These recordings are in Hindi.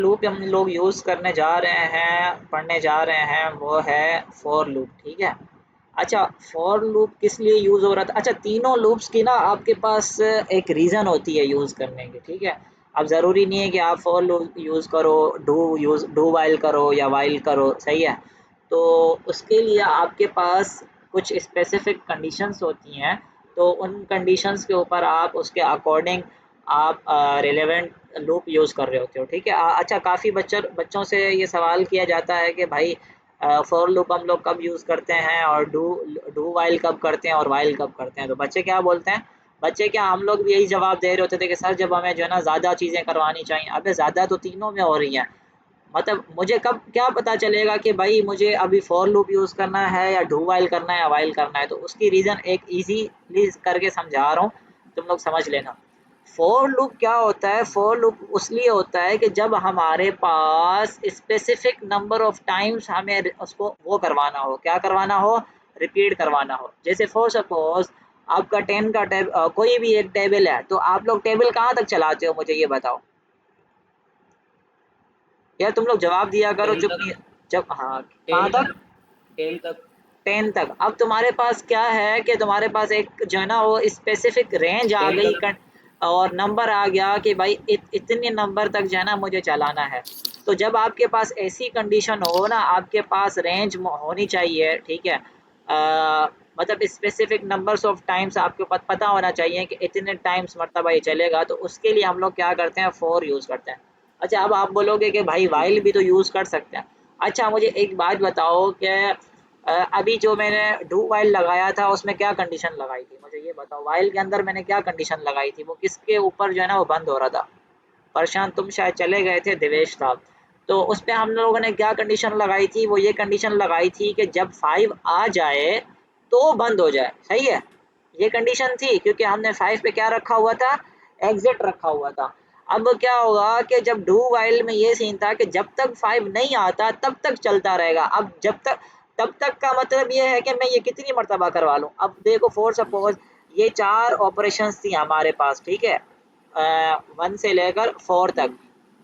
लूप हम लोग यूज़ करने जा रहे हैं, पढ़ने जा रहे हैं, वो है फॉर लूप, ठीक है। अच्छा, फॉर लूप किस लिए यूज़ हो रहा था? अच्छा, तीनों लूप्स की ना आपके पास एक रीज़न होती है यूज़ करने की, ठीक है। अब ज़रूरी नहीं है कि आप फॉर लूप यूज़ करो, डू व्हाइल करो या व्हाइल करो, सही है। तो उसके लिए आपके पास कुछ स्पेसिफिक कंडीशंस होती हैं, तो उन कंडीशंस के ऊपर आप उसके अकॉर्डिंग आप रिलेवेंट लूप यूज़ कर रहे होते हो, ठीक है। अच्छा, काफ़ी बच्चों से ये सवाल किया जाता है कि भाई फॉर लूप हम लोग कब यूज़ करते हैं और डू व्हाइल कब करते हैं और व्हाइल कब करते हैं। तो बच्चे क्या बोलते हैं, बच्चे क्या, हम लोग भी यही जवाब दे रहे होते थे कि सर जब हमें जो है ना ज़्यादा चीज़ें करवानी चाहिए। अबे ज़्यादा तो तीनों में हो रही हैं, मतलब मुझे कब क्या पता चलेगा कि भाई मुझे अभी फॉर लूप यूज़ करना है या डू व्हाइल करना है या व्हाइल करना है। तो उसकी रीज़न एक ईज़िली करके समझा रहा हूँ, तुम लोग समझ लेना। फॉर लूप क्या होता है? फॉर लूप उसलिए होता है कि जब हमारे पास स्पेसिफिक नंबर ऑफ टाइम्स हमें उसको वो करवाना हो, क्या करवाना हो, रिपीट करवाना हो। जैसे फॉर सपोज आपका 10 का कोई भी एक टेबल है, तो आप लोग टेबल कहाँ तक चलाते हो, मुझे ये बताओ यार। तुम लोग जवाब दिया करो, 10 चुप तक। नहीं। जब हाँ, 10 कहाँ तक? तक। 10 तक। 10 तक। अब तुम्हारे पास क्या है कि तुम्हारे पास एक जो है ना वो स्पेसिफिक रेंज आ 10 गई तक। और नंबर आ गया कि भाई इतने नंबर तक जो है ना मुझे चलाना है। तो जब आपके पास ऐसी कंडीशन हो ना, आपके पास रेंज होनी चाहिए, ठीक है। मतलब स्पेसिफिक नंबर्स ऑफ टाइम्स आपको पता होना चाहिए कि इतने टाइम्स मरतबा ये चलेगा, तो उसके लिए हम लोग क्या करते हैं, फॉर यूज़ करते हैं। अच्छा, अब आप बोलोगे कि भाई जी। वाइल भी तो यूज़ कर सकते हैं। अच्छा, मुझे एक बात बताओ कि अभी जो मैंने डू व्हाइल लगाया था उसमें क्या कंडीशन लगाई थी, मुझे ये बताओ। व्हाइल के अंदर मैंने क्या कंडीशन लगाई थी, वो किसके ऊपर जो है ना वो बंद हो रहा था? प्रशांत, तुम शायद चले गए थे, देवेश साहब। तो उस पे हम लोगों ने क्या कंडीशन लगाई थी, वो ये कंडीशन लगाई थी कि जब 5 आ जाए तो बंद हो जाए, सही है। ये कंडीशन थी क्योंकि हमने 5 पे क्या रखा हुआ था, एग्जिट रखा हुआ था। अब क्या होगा कि जब डू व्हाइल में ये सीन था कि जब तक 5 नहीं आता तब तक चलता रहेगा। अब जब तक, तब तक का मतलब ये है कि मैं ये कितनी मरतबा करवा लूँ। अब देखो, फॉर सपोज ये 4 ऑपरेशंस थी हमारे पास, ठीक है, 1 से लेकर 4 तक।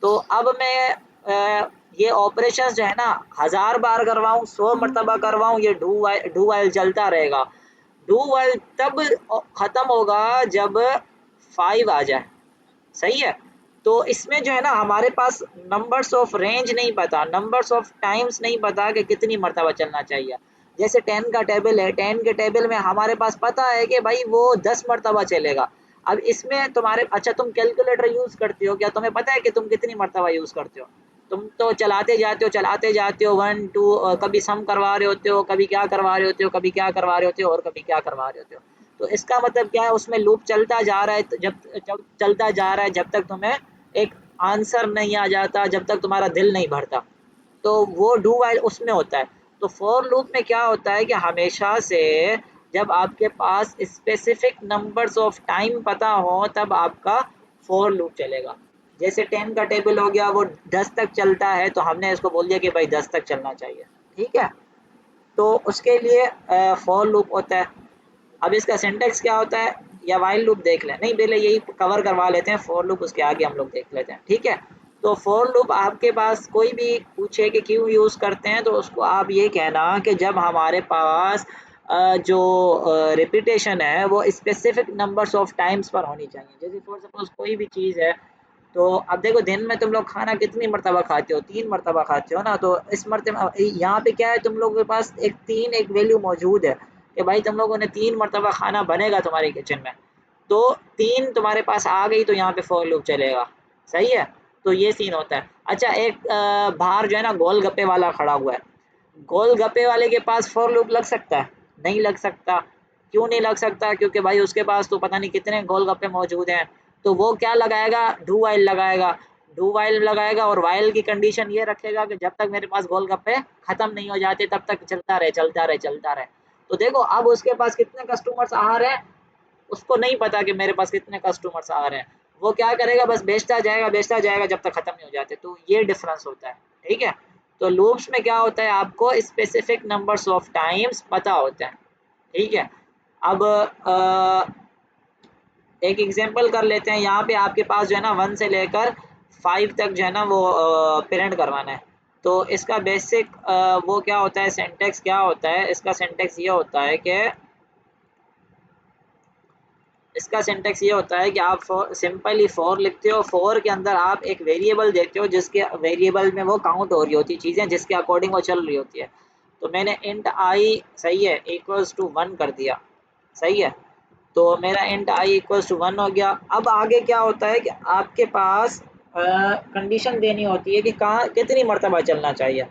तो अब मैं ये ऑपरेशंस जो है ना 1000 बार करवाऊँ, 100 मरतबा करवाऊँ, ये डू व्हाइल चलता रहेगा। डू व्हाइल तब खत्म होगा जब 5 आ जाए, सही है। तो इसमें जो है ना हमारे पास नंबर्स ऑफ रेंज नहीं पता, नंबर्स ऑफ टाइम्स नहीं पता कि कितनी मरतबा चलना चाहिए। जैसे 10 का टेबल है, 10 के टेबल में हमारे पास पता है कि भाई वो 10 मरतबा चलेगा। अब इसमें तुम्हारे, अच्छा तुम कैलकुलेटर यूज़ करते हो क्या? तुम्हें पता है कि तुम कितनी मरतबा यूज़ करते हो? तुम तो चलाते जाते हो 1 2, कभी सम करवा रहे होते हो, कभी क्या करवा रहे होते हो, कभी क्या करवा रहे होते हो और कभी क्या करवा रहे होते हो। तो इसका मतलब क्या है, उसमें लूप चलता जा रहा है, तो जब जब चलता जा रहा है जब तक तुम्हें एक आंसर नहीं आ जाता, जब तक तुम्हारा दिल नहीं भरता। तो वो डू व्हाइल उसमें होता है। तो फॉर लूप में क्या होता है कि हमेशा से जब आपके पास स्पेसिफिक नंबर्स ऑफ टाइम पता हो तब आपका फॉर लूप चलेगा। जैसे 10 का टेबल हो गया, वो 10 तक चलता है, तो हमने इसको बोल दिया कि भाई 10 तक चलना चाहिए, ठीक है। तो उसके लिए फॉर लूप होता है। अब इसका सिंटेक्स क्या होता है, या व्हाइल लूप देख लें, नहीं पहले यही कवर करवा लेते हैं, फॉर लूप उसके आगे हम लोग देख लेते हैं, ठीक है। तो फॉर लूप आपके पास कोई भी पूछे कि क्यों यूज़ करते हैं, तो उसको आप ये कहना कि जब हमारे पास जो रिपीटेशन है वो स्पेसिफिक नंबर्स ऑफ टाइम्स पर होनी चाहिए। जैसे फॉर सपोज कोई भी चीज़ है, तो अब देखो दिन में तुम लोग खाना कितनी मरतबा खाते हो, 3 मरतबा खाते हो ना। तो इस मरतबा यहाँ पे क्या है, तुम लोगों के पास एक वैल्यू मौजूद है कि भाई तुम लोगों ने 3 मरतबा खाना बनेगा तुम्हारे किचन में। तो 3 तुम्हारे पास आ गई तो यहाँ पे फॉर लूप चलेगा, सही है। तो ये सीन होता है। अच्छा, एक बाहर जो है ना गोलगप्पे वाला खड़ा हुआ है, गोलगप्पे वाले के पास फॉर लूप लग सकता है? नहीं लग सकता। क्यों नहीं लग सकता? क्योंकि भाई उसके पास तो पता नहीं कितने गोलगप्पे मौजूद हैं। तो वो क्या लगाएगा, डू व्हाइल लगाएगा। डू व्हाइल लगाएगा और व्हाइल की कंडीशन ये रखेगा कि जब तक मेरे पास गोलगप्पे खत्म नहीं हो जाते तब तक चलता रहे, चलता रहे, चलता रहे। तो देखो अब उसके पास कितने कस्टमर्स आ रहे हैं, उसको नहीं पता कि मेरे पास कितने कस्टमर्स आ रहे हैं। वो क्या करेगा, बस बेचता जाएगा जब तक खत्म नहीं हो जाते। तो ये डिफरेंस होता है, ठीक है। तो लूप्स में क्या होता है, आपको स्पेसिफिक नंबर्स ऑफ टाइम्स पता होता है, ठीक है। अब एक एग्जांपल कर लेते हैं। यहाँ पे आपके पास जो है ना 1 से लेकर 5 तक जो है ना वो प्रिंट करवाना है। तो इसका बेसिक वो क्या होता है, सिंटैक्स क्या होता है, इसका सिंटैक्स ये होता है कि आप सिंपली फॉर लिखते हो। फॉर के अंदर आप एक वेरिएबल देते हो जिसके वेरिएबल में वो काउंट हो रही होती है चीज़ें, जिसके अकॉर्डिंग वो चल रही होती है। तो मैंने इंट आई, सही है, इक्वल्स टू 1 कर दिया, सही है। तो मेरा इंट आई इक्वल्स टू 1 हो गया। अब आगे क्या होता है कि आपके पास कंडीशन देनी होती है कि कहाँ कितनी मरतबा चलना चाहिए।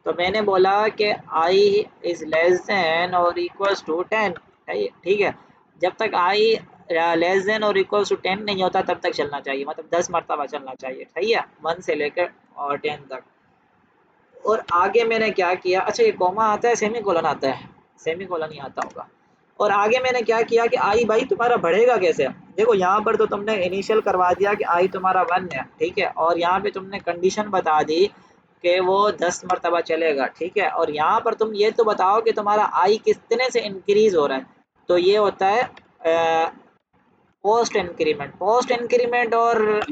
तो मैंने बोला कि आई इज़ लेस देन और इक्वल्स टू 10, ठीक है। जब तक आई लेस देन और इक्वल्स टू 10 नहीं होता तब तक चलना चाहिए, मतलब 10 मरतबा चलना चाहिए, सही है, 1 से लेकर और 10 तक। और आगे मैंने क्या किया, अच्छा ये कॉमा आता है, सेमी कोलन आता है, सेमी कोलन ही आता होगा। और आगे मैंने क्या किया कि आई भाई तुम्हारा बढ़ेगा कैसे। देखो यहाँ पर तो तुमने इनिशियल करवा दिया कि आई तुम्हारा 1 है, ठीक है, और यहाँ पे तुमने कंडीशन बता दी कि वो 10 मरतबा चलेगा, ठीक है। और यहाँ पर तुम ये तो बताओ कि तुम्हारा आई कितने से इंक्रीज हो रहा है। तो ये होता है पोस्ट इंक्रीमेंट और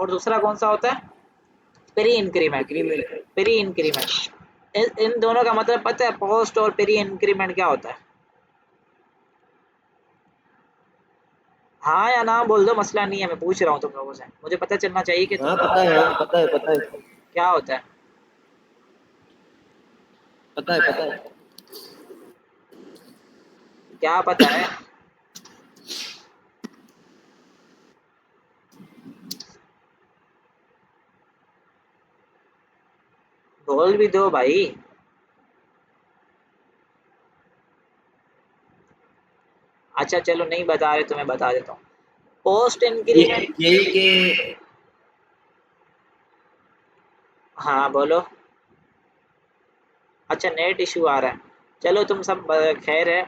दूसरा कौन सा होता है, pre increment. Increment. Pre increment, इन दोनों का मतलब पता है, पोस्ट और प्री इंक्रीमेंट क्या होता है। हाँ या ना बोल दो, मसला नहीं है, मैं पूछ रहा हूँ तुम लोगों से, मुझे पता चलना चाहिए कि तुम हाँ लोग पता है, क्या हाँ पता है, पता है, क्या होता है। पता है, पता है। क्या पता है, बोल भी दो भाई। अच्छा चलो नहीं बता रहे तो मैं बता देता हूँ। पोस्ट ये इंक्रीमेंट, यही के हाँ बोलो। अच्छा नेट इशू आ रहा है, चलो तुम सब खैर है,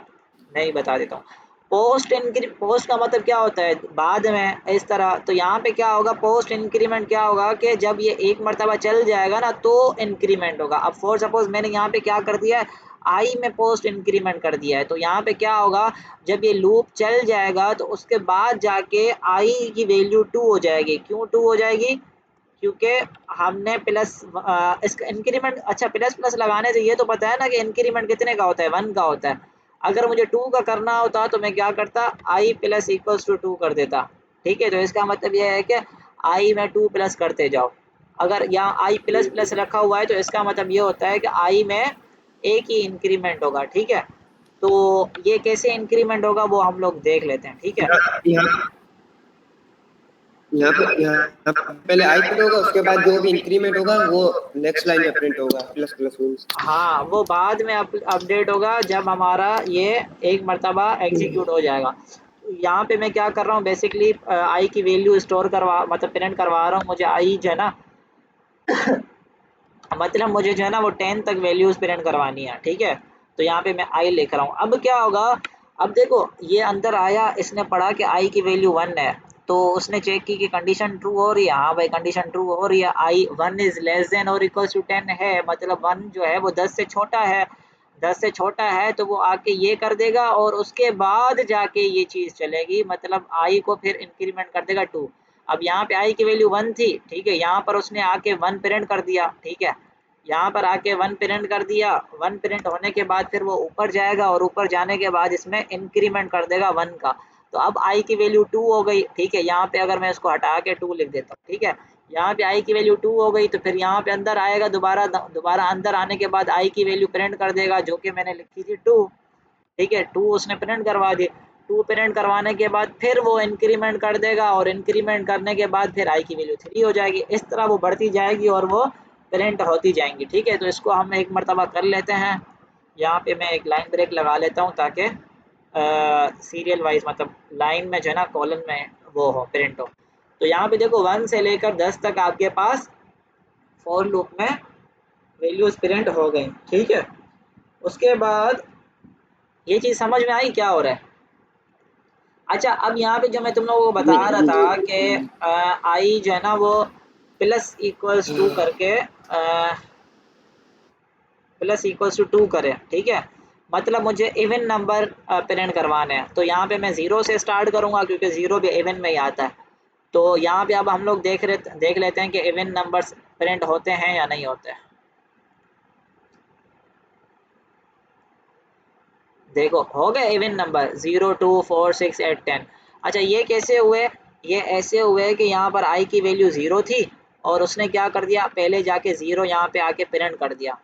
मैं ही बता देता हूँ। पोस्ट का मतलब क्या होता है, बाद में इस तरह। तो यहाँ पे क्या होगा, पोस्ट इंक्रीमेंट क्या होगा कि जब ये एक मरतबा चल जाएगा ना तो इंक्रीमेंट होगा। अब फॉर सपोज मैंने यहाँ पे क्या कर दिया है, आई में पोस्ट इंक्रीमेंट कर दिया है। तो यहाँ पे क्या होगा, जब ये लूप चल जाएगा तो उसके बाद जाके आई की वैल्यू 2 हो जाएगी। क्यों 2 हो जाएगी, क्योंकि हमने प्लस इसका इंक्रीमेंट, अच्छा प्लस प्लस लगाने से ये तो पता है ना कि इंक्रीमेंट कितने का होता है, 1 का होता है। अगर मुझे 2 का करना होता तो मैं क्या करता, आई प्लस इक्वल्स टू 2 कर देता, ठीक है। तो इसका मतलब ये है कि आई में 2 प्लस करते जाओ। अगर यहाँ आई प्लस प्लस रखा हुआ है तो इसका मतलब ये होता है कि आई में एक ही इंक्रीमेंट होगा, ठीक है। तो ये कैसे इंक्रीमेंट होगा वो हम लोग देख लेते हैं, ठीक है। यहाँ यहाँ पहले आई प्रिंट होगा, उसके बाद जो भी इंक्रीमेंट होगा वो नेक्स्ट लाइन में प्रिंट होगा, प्लस प्लस मींस। हाँ वो बाद में अपडेट होगा जब हमारा ये एक मरतबा एग्जीक्यूट हो जाएगा। यहाँ पे मैं क्या कर रहा हूँ, बेसिकली आई की वैल्यू स्टोर करवा, मतलब प्रिंट करवा रहा हूँ। मुझे आई जो है ना मतलब मुझे जो है ना वो 10 तक वैल्यूज प्रिंट करवानी है, ठीक है। तो यहाँ पे मैं आई लिख रहा हूँ। अब क्या होगा, अब देखो ये अंदर आया, इसने पढ़ा कि आई की वैल्यू 1 है। तो उसने चेक की कि कंडीशन ट्रू हो रही है, हाँ भाई कंडीशन ट्रू हो रही है, आई 1 इज लेस देन और इक्वल टू 10 है, मतलब 1 जो है वो 10 से छोटा है। 10 से छोटा है तो वो आके ये कर देगा और उसके बाद जाके ये चीज़ चलेगी, मतलब आई को फिर इंक्रीमेंट कर देगा 2। अब यहाँ पे आई की वैल्यू 1 थी, ठीक है, यहाँ पर उसने आके 1 प्रिंट कर दिया, ठीक है। यहाँ पर आके 1 प्रिंट कर दिया, 1 प्रिंट होने के बाद फिर वो ऊपर जाएगा और ऊपर जाने के बाद इसमें इंक्रीमेंट कर देगा 1 का। तो अब आई की वैल्यू 2 हो गई, ठीक है। यहाँ पे अगर मैं इसको हटा के 2 लिख देता हूँ, ठीक है। यहाँ पे आई की वैल्यू 2 हो गई तो फिर यहाँ पे अंदर आएगा, दोबारा अंदर आने के बाद आई की वैल्यू प्रिंट कर देगा जो कि मैंने लिखी थी 2, ठीक है। 2 उसने प्रिंट करवा दी। 2 प्रिंट करवाने के बाद फिर वो इंक्रीमेंट कर देगा और इंक्रीमेंट करने के बाद फिर आई की वैल्यू 3 हो जाएगी। इस तरह वो बढ़ती जाएगी और वो प्रिंट होती जाएंगी, ठीक है। तो इसको हम एक मरतबा कर लेते हैं। यहाँ पे मैं एक लाइन ब्रेक लगा लेता हूँ ताकि सीरियल वाइज, मतलब लाइन में जो है ना कॉलम में वो हो, प्रिंट हो। तो यहाँ पे देखो 1 से लेकर 10 तक आपके पास फॉर लूप में वैल्यूज प्रिंट हो गई, ठीक है। उसके बाद ये चीज़ समझ में आई क्या हो रहा है। अच्छा अब यहाँ पे जो मैं तुम लोगों को जी बता रहा जी था कि आई जो है ना वो प्लस इक्वल्स टू करके प्लस इक्वल्स टू 2 करें, ठीक है। मतलब मुझे इवन नंबर प्रिंट करवाने हैं। तो यहाँ पे मैं 0 से स्टार्ट करूँगा क्योंकि 0 भी इवन में ही आता है, तो यहाँ पे अब हम लोग देख लेते हैं कि इवन नंबर्स प्रिंट होते हैं या नहीं होते। देखो हो गए इवन नंबर 0 2 4 6 8 10। अच्छा ये कैसे हुए? ये ऐसे हुए कि यहाँ पर i की वैल्यू 0 थी और उसने क्या कर दिया, पहले जाके 0 यहाँ पे आके प्रिंट कर दिया।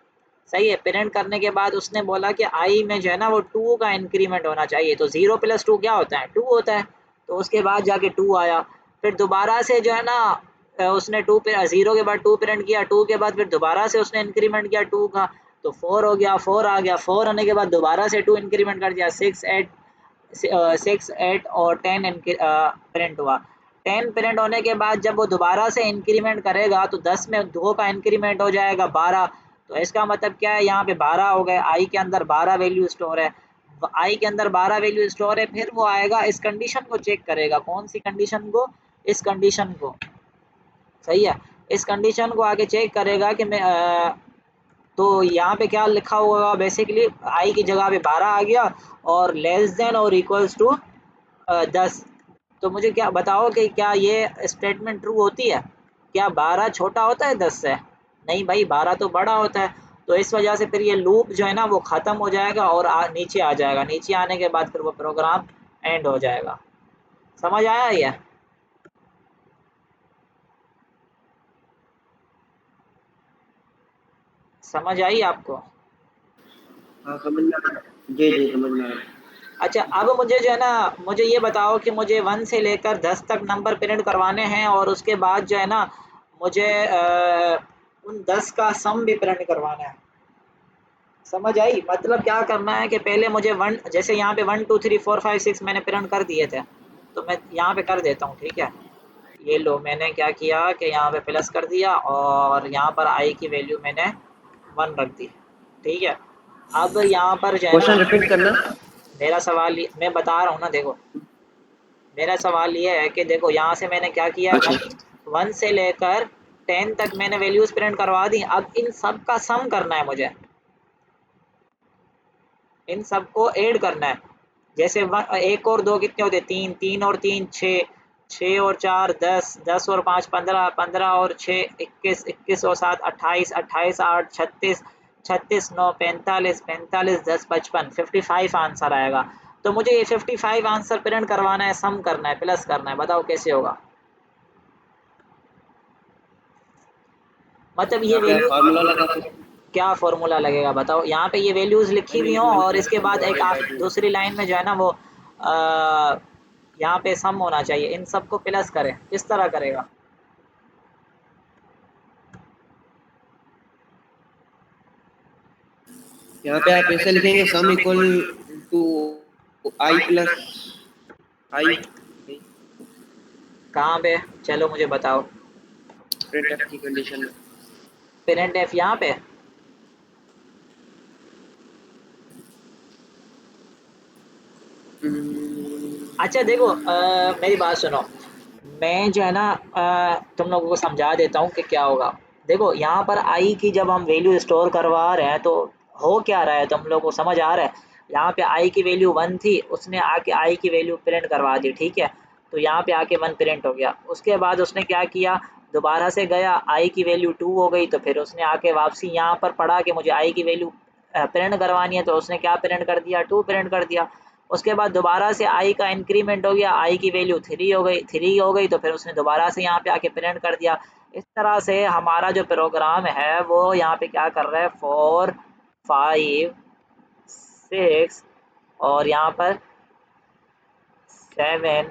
सही है, प्रिंट करने के बाद उसने बोला कि i में जो है ना वो 2 का इंक्रीमेंट होना चाहिए, तो 0 + 2 क्या होता है? 2 होता है। तो उसके बाद जाके 2 आया, फिर दोबारा से जो है ना उसने 2 पे 0 के बाद 2 प्रिंट किया, 2 के बाद फिर दोबारा से उसने इंक्रीमेंट किया 2 का, तो 4 हो गया, 4 आ गया, 4 आने के बाद दोबारा से 2 इंक्रीमेंट कर दिया, 6 8 और 10 प्रिंट हुआ। 10 प्रिंट होने के बाद जब वो दोबारा से इंक्रीमेंट करेगा तो 10 में 2 का इंक्रीमेंट हो जाएगा 12। तो इसका मतलब क्या है, यहाँ पे 12 हो गए, i के अंदर 12 वैल्यू स्टोर है, i के अंदर 12 वैल्यू स्टोर है। फिर वो आएगा इस कंडीशन को चेक करेगा, कौन सी कंडीशन को? इस कंडीशन को। सही है, इस कंडीशन को आगे चेक करेगा कि मैं तो यहाँ पे क्या लिखा हुआ बेसिकली, i की जगह पे 12 आ गया और लेस देन और इक्वल्स टू 10। तो मुझे क्या बताओ कि क्या ये स्टेटमेंट ट्रू होती है? क्या 12 छोटा होता है 10 से? नहीं भाई, 12 तो बड़ा होता है। तो इस वजह से फिर ये लूप जो है ना वो ख़त्म हो जाएगा और नीचे आ जाएगा, नीचे आने के बाद फिर वो प्रोग्राम एंड हो जाएगा। समझ आया ये? समझ आई आपको? हाँ समझ में आ रहा है। जी जी समझ में आ रहा है। अच्छा अब मुझे जो है ना, मुझे ये बताओ कि मुझे 1 से लेकर 10 तक नंबर प्रिंट करवाने हैं और उसके बाद जो है ना मुझे उन 10 का सम भी प्रिंट करवाना है। समझ आई? मतलब क्या करना है कि पहले मुझे 1, जैसे यहाँ पे 1 2 3 4 5 6 मैंने प्रिंट कर दिए थे, तो मैं यहाँ पे कर देता हूँ, ठीक है। ये लो, मैंने क्या किया कि यहाँ पे प्लस कर दिया और यहाँ पर आई की वैल्यू मैंने 1 रख दी, ठीक है। अब यहाँ पर जो है ना क्वेश्चन रिपीट करना। मेरा सवाल मैं बता रहा हूँ ना, देखो मेरा सवाल ये है कि देखो यहाँ से मैंने क्या किया, अच्छा 1 से लेकर 10 तक मैंने वैल्यूज प्रिंट करवा दी। अब इन सब का सम करना है मुझे, इन सबको ऐड करना है। जैसे 1 और 2 कितने होते? 3, 3 और 3 6, 6 और 4 10, 10 और 5 15, 15 और 6 21, 21 और 7 28, 28 8 36, 36 9 45, 45 10 55, 55 आंसर आएगा। तो मुझे ये 55 आंसर प्रिंट करवाना है, सम करना है, प्लस करना है। बताओ कैसे होगा? मतलब ये यहाँ पे वैल्यू फार्मूला लगा सकते हैं। क्या फ़ॉर्मूला लगेगा बताओ? यहाँ पे ये वैल्यूज़ लिखी हुई हों और इसके बाद एक -1 दूसरी लाइन में जो है ना वो यहाँ पे सम होना चाहिए, इन सबको प्लस करें। किस तरह करेगा? यहाँ पे आप ऐसे लिखेंगे sum equal to I plus I कहाँ पे? चलो मुझे बताओ। प्रिंट एफ की कंडीशन में। प्रिंट एफ यहाँ पे? अच्छा देखो मेरी बात सुनो, मैं जो है ना तुम लोगों को समझा देता हूँ कि क्या होगा। देखो यहाँ पर आई की जब हम वैल्यू स्टोर करवा रहे हैं तो हो क्या रहा है, तुम लोगों को समझ आ रहा है? यहाँ पे आई की वैल्यू 1 थी, उसने आके आई की वैल्यू प्रिंट करवा दी, ठीक है। तो यहाँ पे आके 1 प्रिंट हो गया। उसके बाद उसने क्या किया, दोबारा से गया, आई की वैल्यू 2 हो गई, तो फिर उसने आके वापसी यहाँ पर पढ़ा कि मुझे आई की वैल्यू प्रिंट करवानी है, तो उसने क्या प्रिंट कर दिया, 2 प्रिंट कर दिया। उसके बाद दोबारा से आई का इंक्रीमेंट हो गया, आई की वैल्यू 3 हो गई, तो फिर उसने दोबारा से यहाँ पे आके प्रिंट कर दिया। इस तरह से हमारा जो प्रोग्राम है वो यहाँ पे क्या कर रहा है, 4 5 6 और यहाँ पर 7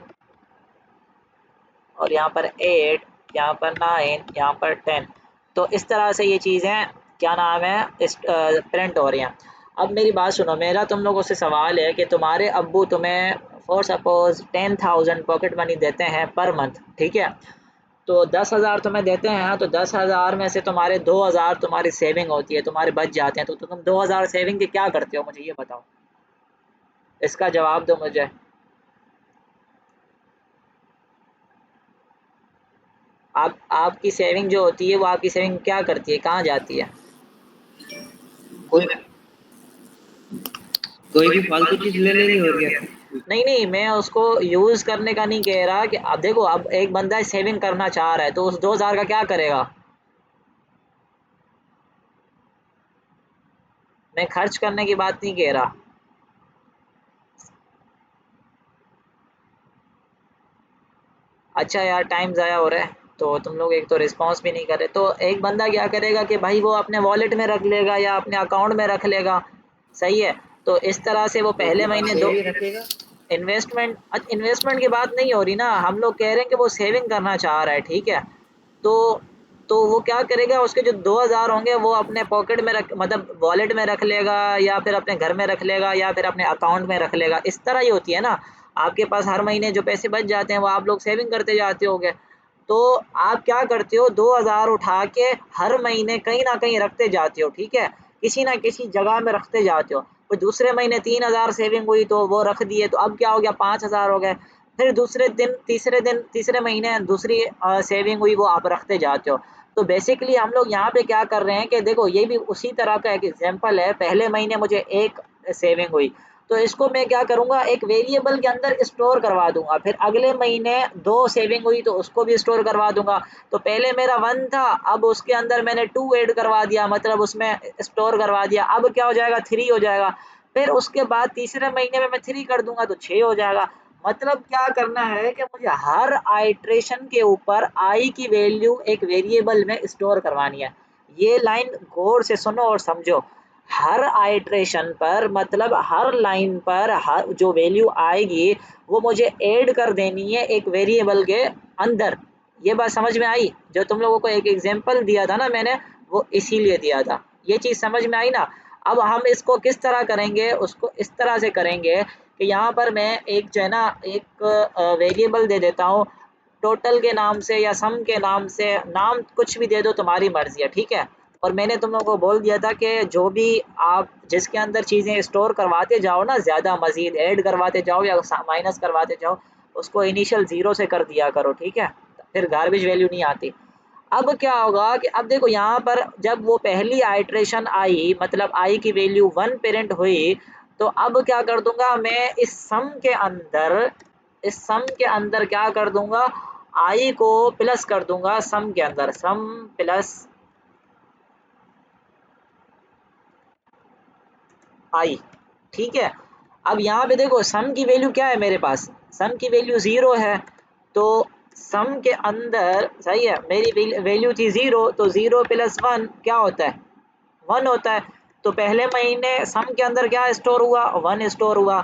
और यहाँ पर 8, यहाँ पर 9, यहाँ पर 10। तो इस तरह से ये चीज़ें क्या नाम है इस प्रिंट हो रही हैं। अब मेरी बात सुनो, मेरा तुम लोगों से सवाल है कि तुम्हारे अब्बू तुम्हें फॉर सपोज 10,000 पॉकेट मनी देते हैं पर मंथ, ठीक है। तो 10,000 तुम्हें देते हैं, तो 10,000 में से तुम्हारे 2,000 तुम्हारी सेविंग होती है, तुम्हारे बच जाते हैं, तो तुम 2,000 सेविंग के क्या करते हो, मुझे ये बताओ। इसका जवाब दो मुझे। आप आपकी सेविंग जो होती है वो आपकी सेविंग क्या करती है, कहाँ जाती है? कोई कोई भी फालतू चीज ले लेंगे और क्या। नहीं नहीं, मैं उसको यूज़ करने का नहीं कह रहा कि अब देखो, अब एक बंदा सेविंग करना चाह रहा है तो उस 2000 का क्या करेगा? मैं खर्च करने की बात नहीं कह रहा। अच्छा यार, टाइम ज़ाया हो रहा है, तो तुम लोग एक तो रिस्पॉन्स भी नहीं कर रहे, तो एक बंदा क्या करेगा कि भाई वो अपने वॉलेट में रख लेगा या अपने अकाउंट में रख लेगा, सही है? तो इस तरह से वो तो पहले फिर महीने ऐसे दो भी रखेगा। इन्वेस्टमेंट की बात नहीं हो रही ना, हम लोग कह रहे हैं कि वो सेविंग करना चाह रहा है, ठीक है? तो वो क्या करेगा, उसके जो 2000 होंगे वो अपने पॉकेट में रख, मतलब वॉलेट में रख लेगा, या फिर अपने घर में रख लेगा, या फिर अपने अकाउंट में रख लेगा। इस तरह ही होती है ना, आपके पास हर महीने जो पैसे बच जाते हैं वो आप लोग सेविंग करते जाते होगे। तो आप क्या करते हो, 2000 उठा के हर महीने कहीं न कहीं रखते जाते हो, ठीक है? किसी न किसी जगह में रखते जाते हो। फिर दूसरे महीने 3000 सेविंग हुई तो वो रख दिए, तो अब क्या हो गया, 5000 हो गए। फिर तीसरे महीने दूसरी सेविंग हुई, वो आप रखते जाते हो। तो बेसिकली हम लोग यहाँ पे क्या कर रहे हैं कि देखो, ये भी उसी तरह का एक एग्ज़ाम्पल है। पहले महीने मुझे 1 सेविंग हुई, तो इसको मैं क्या करूँगा, एक वेरिएबल के अंदर स्टोर करवा दूँगा। फिर अगले महीने 2 सेविंग हुई तो उसको भी स्टोर करवा दूँगा। तो पहले मेरा 1 था, अब उसके अंदर मैंने 2 ऐड करवा दिया, मतलब उसमें स्टोर करवा दिया। अब क्या हो जाएगा, 3 हो जाएगा। फिर उसके बाद तीसरे महीने में मैं 3 कर दूँगा तो 6 हो जाएगा। मतलब क्या करना है कि मुझे हर आइटरेशन के ऊपर i की वैल्यू एक वेरिएबल में स्टोर करवानी है। ये लाइन गौर से सुनो और समझो। हर आइटरेशन पर, मतलब हर लाइन पर, हर जो वैल्यू आएगी वो मुझे ऐड कर देनी है एक वेरिएबल के अंदर। ये बात समझ में आई? जो तुम लोगों को एक एग्जांपल दिया था ना मैंने, वो इसीलिए दिया था। ये चीज़ समझ में आई ना? अब हम इसको किस तरह करेंगे, उसको इस तरह से करेंगे कि यहाँ पर मैं एक जो है ना, एक वेरिएबल दे देता हूँ, टोटल के नाम से या सम के नाम से, नाम कुछ भी दे दो, तुम्हारी मर्ज़ी है, ठीक है? और मैंने तुम लोगों को बोल दिया था कि जो भी आप जिसके अंदर चीज़ें स्टोर करवाते जाओ ना, ज़्यादा मज़ीद ऐड करवाते जाओ या माइनस करवाते जाओ, उसको इनिशियल 0 से कर दिया करो, ठीक है? फिर गार्बेज वैल्यू नहीं आती। अब क्या होगा कि अब देखो, यहाँ पर जब वो पहली आइटरेशन आई, मतलब i की वैल्यू 1 पेरेंट हुई, तो अब क्या कर दूँगा मैं, इस सम के अंदर क्या कर दूँगा, i को प्लस कर दूँगा सम के अंदर, सम प्लस i, ठीक है? अब यहाँ पे देखो, सम की वैल्यू क्या है मेरे पास, सम की वैल्यू 0 है, तो सम के अंदर, सही है, मेरी वैल्यू थी 0, तो 0 प्लस 1 क्या होता है, 1 होता है। तो पहले महीने सम के अंदर क्या स्टोर हुआ, 1 स्टोर हुआ।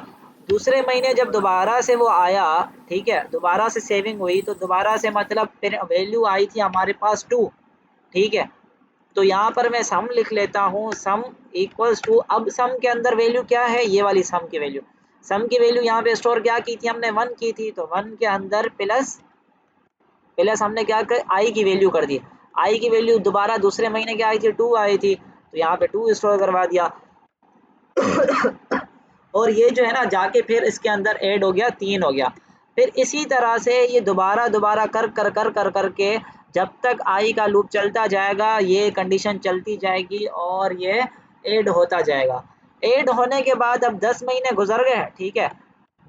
दूसरे महीने जब दोबारा से वो आया, ठीक है, दोबारा से सेविंग हुई, तो दोबारा से मतलब फिर वैल्यू आई थी हमारे पास 2, ठीक है? तो यहाँ पर मैं सम लिख लेता हूँ, सम इक्वल्स टू, अब सम के अंदर वैल्यू क्या है, ये वाली सम की वैल्यू। सम की वैल्यू यहाँ पे स्टोर क्या की थी हमने, 1 की थी, तो 1 के अंदर प्लस, हमने क्या कर, आई की वैल्यू कर दी। आई की वैल्यू दोबारा दूसरे महीने क्या आई थी, 2 आई थी, तो यहाँ पे 2 स्टोर करवा दिया। और ये जो है ना, जाके फिर इसके अंदर ऐड हो गया, 3 हो गया। फिर इसी तरह से ये दोबारा करके जब तक आई का लूप चलता जाएगा, ये कंडीशन चलती जाएगी और ये ऐड होता जाएगा। ऐड होने के बाद अब 10 महीने गुज़र गए, ठीक है?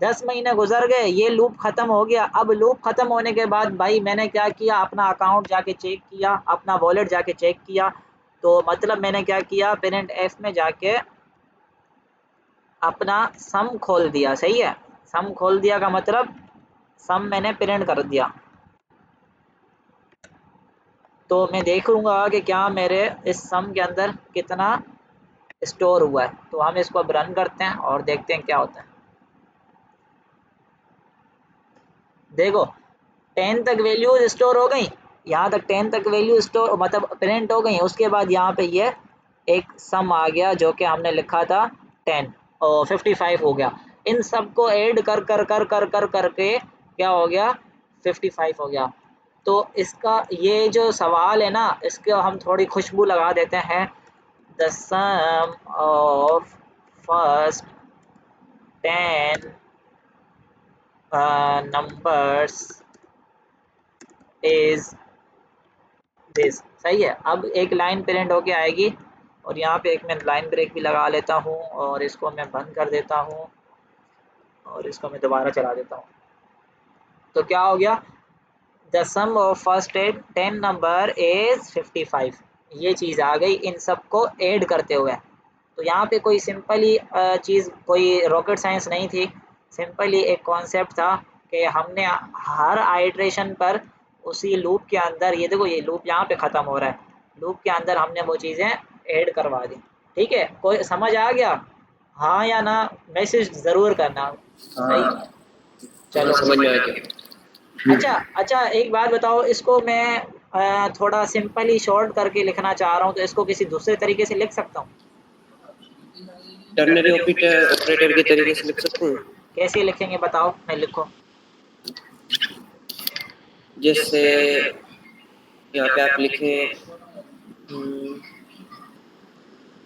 10 महीने गुज़र गए, ये लूप ख़त्म हो गया। अब लूप ख़त्म होने के बाद भाई मैंने क्या किया, अपना अकाउंट जाके चेक किया, अपना वॉलेट जाके चेक किया। तो मतलब मैंने क्या किया, पेरेंट एफ में जाके अपना सम खोल दिया, सही है? सम खोल दिया का मतलब सम मैंने प्रिंट कर दिया। तो मैं देखूँगा कि क्या मेरे इस सम के अंदर कितना स्टोर हुआ है। तो हम इसको अब रन करते हैं और देखते हैं क्या होता है। देखो, 10 तक वैल्यूज़ स्टोर हो गई, यहाँ तक 10 तक वैल्यू स्टोर, मतलब प्रिंट हो गई। उसके बाद यहाँ पे ये एक सम आ गया जो कि हमने लिखा था 10 और 55 हो गया। इन सबको ऐड कर करके क्या हो गया, 55 हो गया। तो इसका ये जो सवाल है ना, इसको हम थोड़ी खुशबू लगा देते हैं। The sum of first 10 numbers is this, सही है? अब एक लाइन प्रिंट होके आएगी और यहाँ पे एक मैं लाइन ब्रेक भी लगा लेता हूँ और इसको मैं बंद कर देता हूँ। और इसको मैं दोबारा चला देता हूँ। तो क्या हो गया, the sum of first 10 number is 55। ये चीज़ आ गई इन सबको ऐड करते हुए। तो यहाँ पे कोई सिंपल ही चीज़, कोई रॉकेट साइंस नहीं थी, सिंपल ही एक कॉन्सेप्ट था कि हमने हर आइट्रेशन पर उसी लूप के अंदर, ये देखो ये लूप यहाँ पे ख़त्म हो रहा है, लूप के अंदर हमने वो चीज़ें ऐड करवा दी। ठीक है, कोई समझ आ गया? हाँ या ना, मैसेज ज़रूर करना। सही, हाँ हाँ, चलो। समझ में आ गया। अच्छा अच्छा, एक बात बताओ, इसको मैं थोड़ा सिंपल ही शॉर्ट करके लिखना चाह रहा हूँ, तो इसको किसी दूसरे तरीके से लिख सकता हूँ? टर्नरी ऑपरेटर के तरीके से लिख सकते हैं। कैसे लिखेंगे बताओ, मैं लिखो। जैसे यहाँ पे आप लिखें,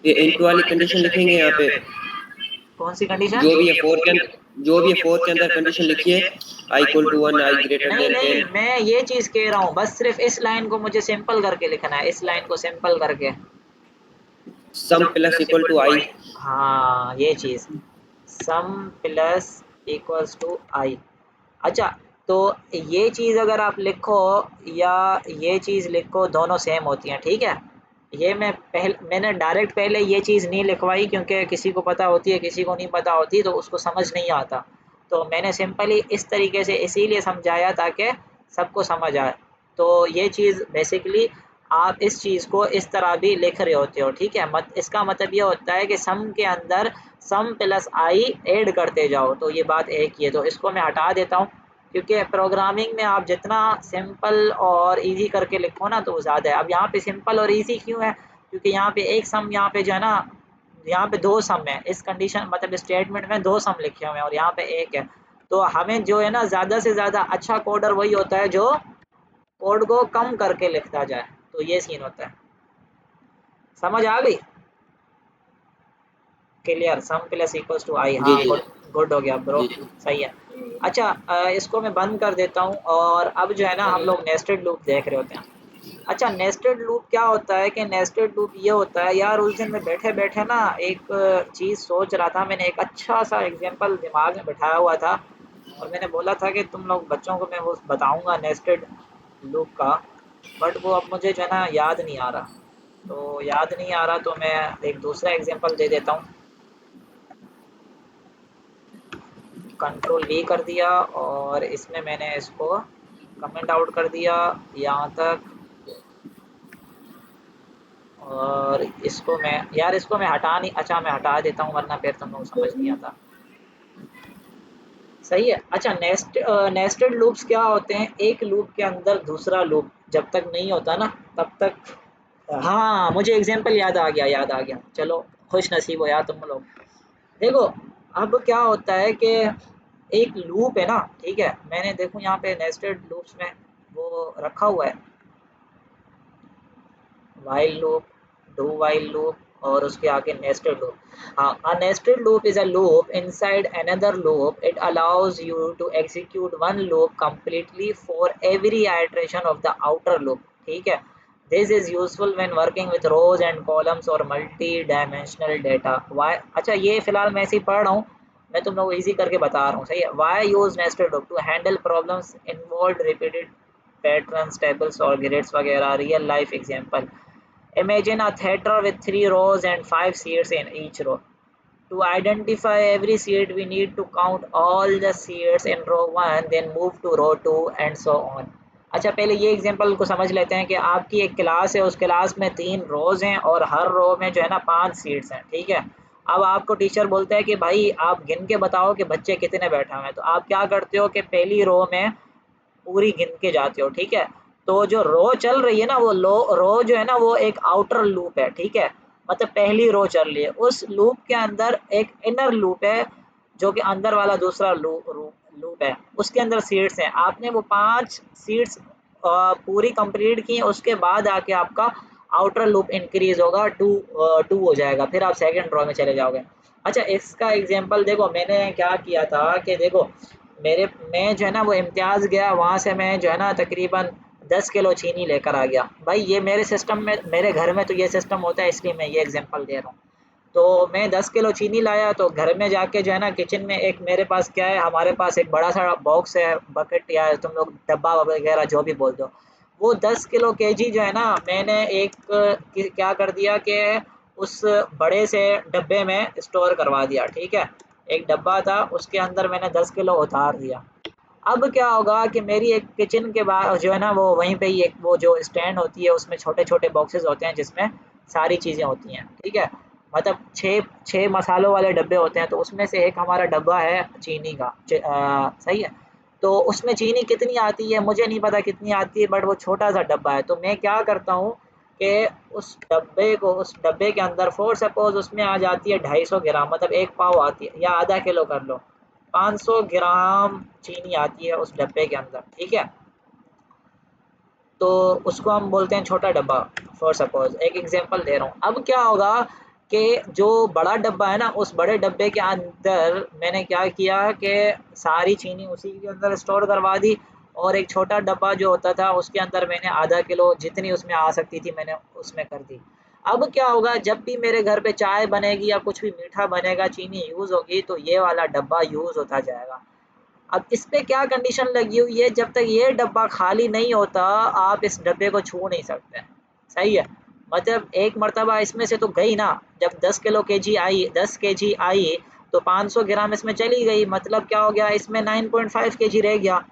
ये इनटू वाली कंडीशन लिखेंगे यहाँ पे, कौन सी कंडीशन? जो भी है फोर के अंदर, जो भी है फोर के अंदर कंडीशन लिखिए, I equal to 1, I greater नहीं देन नहीं, 10। मैं ये चीज़ कह रहा हूँ, बस सिर्फ इस लाइन को मुझे सिंपल करके लिखना है, इस लाइन को सिंपल करके। सम प्लस इक्वल टू आई। हाँ, ये चीज़, सम प्लस इक्वल्स टू आई। अच्छा, तो ये चीज़ अगर आप लिखो या ये चीज़ लिखो, दोनों सेम होती हैं, ठीक है। ये मैंने डायरेक्ट पहले ये चीज़ नहीं लिखवाई, क्योंकि किसी को पता होती है, किसी को नहीं पता होती, तो उसको समझ नहीं आता। तो मैंने सिंपली इस तरीके से इसीलिए समझाया ताकि सबको समझ आए। तो ये चीज़ बेसिकली आप इस चीज़ को इस तरह भी लिख रहे होते हो, ठीक है। इसका मतलब ये होता है कि सम के अंदर सम प्लस आई ऐड करते जाओ, तो ये बात एक ही है। तो इसको मैं हटा देता हूँ, क्योंकि प्रोग्रामिंग में आप जितना सिंपल और इजी करके लिखो ना, तो वो ज़्यादा है। अब यहाँ पे सिंपल और इजी क्यों है? क्योंकि यहाँ पे एक सम, यहाँ पे जो है ना, यहाँ पे दो सम है, इस कंडीशन मतलब स्टेटमेंट में दो सम लिखे हुए हैं और यहाँ पे एक है। तो हमें जो है ना, ज़्यादा से ज़्यादा अच्छा कोडर वही होता है जो कोड को कम करके लिखता जाए। तो ये सीन होता है, समझ आ गई? Clear, sum plus equals to I. जी हाँ, जी गुड, गुड हो गया ब्रो, जी। सही है। अच्छा, इसको मैं बंद कर देता हूँ और अब जो है ना, हम लोग नेस्टेड लूप देख रहे होते हैं। अच्छा, नेस्टेड लूप क्या होता है कि नेस्टेड लूप ये होता है यार, उस दिन मैं बैठे बैठे ना एक चीज़ सोच रहा था, मैंने एक अच्छा सा एग्जांपल दिमाग में बिठाया हुआ था और मैंने बोला था कि तुम लोग बच्चों को मैं वो बताऊंगा नेस्टेड लूप का, बट वो अब मुझे जो है ना याद नहीं आ रहा। तो याद नहीं आ रहा, तो मैं एक दूसरा एग्जांपल दे देता हूँ। कंट्रोल वी कर दिया और इसमें मैंने इसको कमेंट आउट कर दिया यहाँ तक, और इसको मैं यार, इसको मैं हटा नहीं, अच्छा मैं हटा देता हूँ वरना फिर तुम लोग समझ नहीं आता। सही है। अच्छा, नेस्टेड लूप्स क्या होते हैं? एक लूप के अंदर दूसरा लूप जब तक नहीं होता ना, तब तक। हाँ, मुझे एग्जांपल याद आ गया, याद आ गया, चलो, खुश नसीब हो यार तुम लोग। देखो, अब क्या होता है कि एक लूप है ना, ठीक है, मैंने देखो यहाँ पे नेस्टेड लूप्स में वो रखा हुआ है, while loop, do while loop, और उसके आगे nested loop. हाँ, a nested loop is a loop inside another loop. It allows you to execute one loop completely for every iteration of the outer loop. ठीक है, this is useful when working with rows and columns or multi-dimensional data. Why? अच्छा, ये फिलहाल मैं ऐसे ही पढ़ रहा हूँ, मैं तुम लोगों को इजी करके बता रहा हूँ, सही है। Why use nested loop? To handle problems involved repeated patterns, tables और grids वगैरह, real life example. Imagine a theater with 3 rows and 5 seats in each row. To identify every seat, we need to count all the seats in row 1, then move to row 2 and so on. अच्छा, पहले ये एग्जांपल को समझ लेते हैं कि आपकी एक क्लास है, उस क्लास में 3 रोज़ हैं और हर रो में जो है ना 5 सीट्स हैं, ठीक है। अब आपको टीचर बोलता है कि भाई आप गिन के बताओ कि बच्चे कितने बैठे हुए हैं, तो आप क्या करते हो कि पहली रो में पूरी गिन के जाते हो, ठीक है। तो जो रो चल रही है ना, वो रो जो है ना, वो एक आउटर लूप है, ठीक है। मतलब पहली रो चल रही है, उस लूप के अंदर एक इनर लूप है, जो कि अंदर वाला दूसरा लूप है, उसके अंदर सीट्स हैं। आपने वो 5 सीट्स पूरी कंप्लीट की, उसके बाद आके आपका आउटर लूप इंक्रीज होगा, टू हो जाएगा, फिर आप सेकंड रो में चले जाओगे। अच्छा, इसका एग्जांपल देखो, मैंने क्या किया था कि देखो, मेरे मैं जो है ना वो इम्तियाज़ गया, वहाँ से मैं जो है ना तकरीबन 10 किलो चीनी लेकर आ गया। भाई ये मेरे सिस्टम में, मेरे घर में तो ये सिस्टम होता है, इसलिए मैं ये एग्जांपल दे रहा हूँ। तो मैं 10 किलो चीनी लाया, तो घर में जाके जो है ना किचन में एक मेरे पास क्या है, हमारे पास एक बड़ा सा बॉक्स है, बकेट या तुम लोग डब्बा वगैरह जो भी बोल दो। वो 10 किलो केजी जो है ना, मैंने एक क्या कर दिया कि उस बड़े से डब्बे में स्टोर करवा दिया, ठीक है। एक डब्बा था, उसके अंदर मैंने 10 किलो उतार दिया। अब क्या होगा कि मेरी एक किचन के बाहर जो है ना, वो वहीं पे ही एक वो जो स्टैंड होती है, उसमें छोटे-छोटे बॉक्सेस होते हैं जिसमें सारी चीज़ें होती हैं, ठीक है? मतलब 6 मसालों वाले डब्बे होते हैं, तो उसमें से एक हमारा डब्बा है चीनी का, सही है? तो उसमें चीनी कितनी आती है मुझे नहीं पता कितनी आती है, बट वो छोटा-सा डब्बा है। तो मैं क्या करता हूँ कि उस डब्बे के अंदर फॉर सपोज़ उसमें आ जाती है 250 ग्राम, मतलब 1 पाव आती है, या आधा किलो कर लो। 500 ग्राम चीनी आती है उस डब्बे के अंदर, ठीक है। तो उसको हम बोलते हैं छोटा डब्बा, फॉर सपोज एक एग्जांपल दे रहा हूँ। अब क्या होगा कि जो बड़ा डब्बा है ना, उस बड़े डब्बे के अंदर मैंने क्या किया कि सारी चीनी उसी के अंदर स्टोर करवा दी, और एक छोटा डब्बा जो होता था उसके अंदर मैंने आधा किलो जितनी उसमें आ सकती थी मैंने उसमें कर दी। अब क्या होगा, जब भी मेरे घर पे चाय बनेगी या कुछ भी मीठा बनेगा, चीनी यूज़ होगी, तो ये वाला डब्बा यूज़ होता जाएगा। अब इस पे क्या कंडीशन लगी हुई है, जब तक ये डब्बा खाली नहीं होता, आप इस डब्बे को छू नहीं सकते हैं, सही है? मतलब एक मर्तबा इसमें से तो गई ना, जब 10 केजी आई, तो 500 ग्राम इसमें चली गई, मतलब क्या हो गया, इसमें 9.5 केजी रह गया।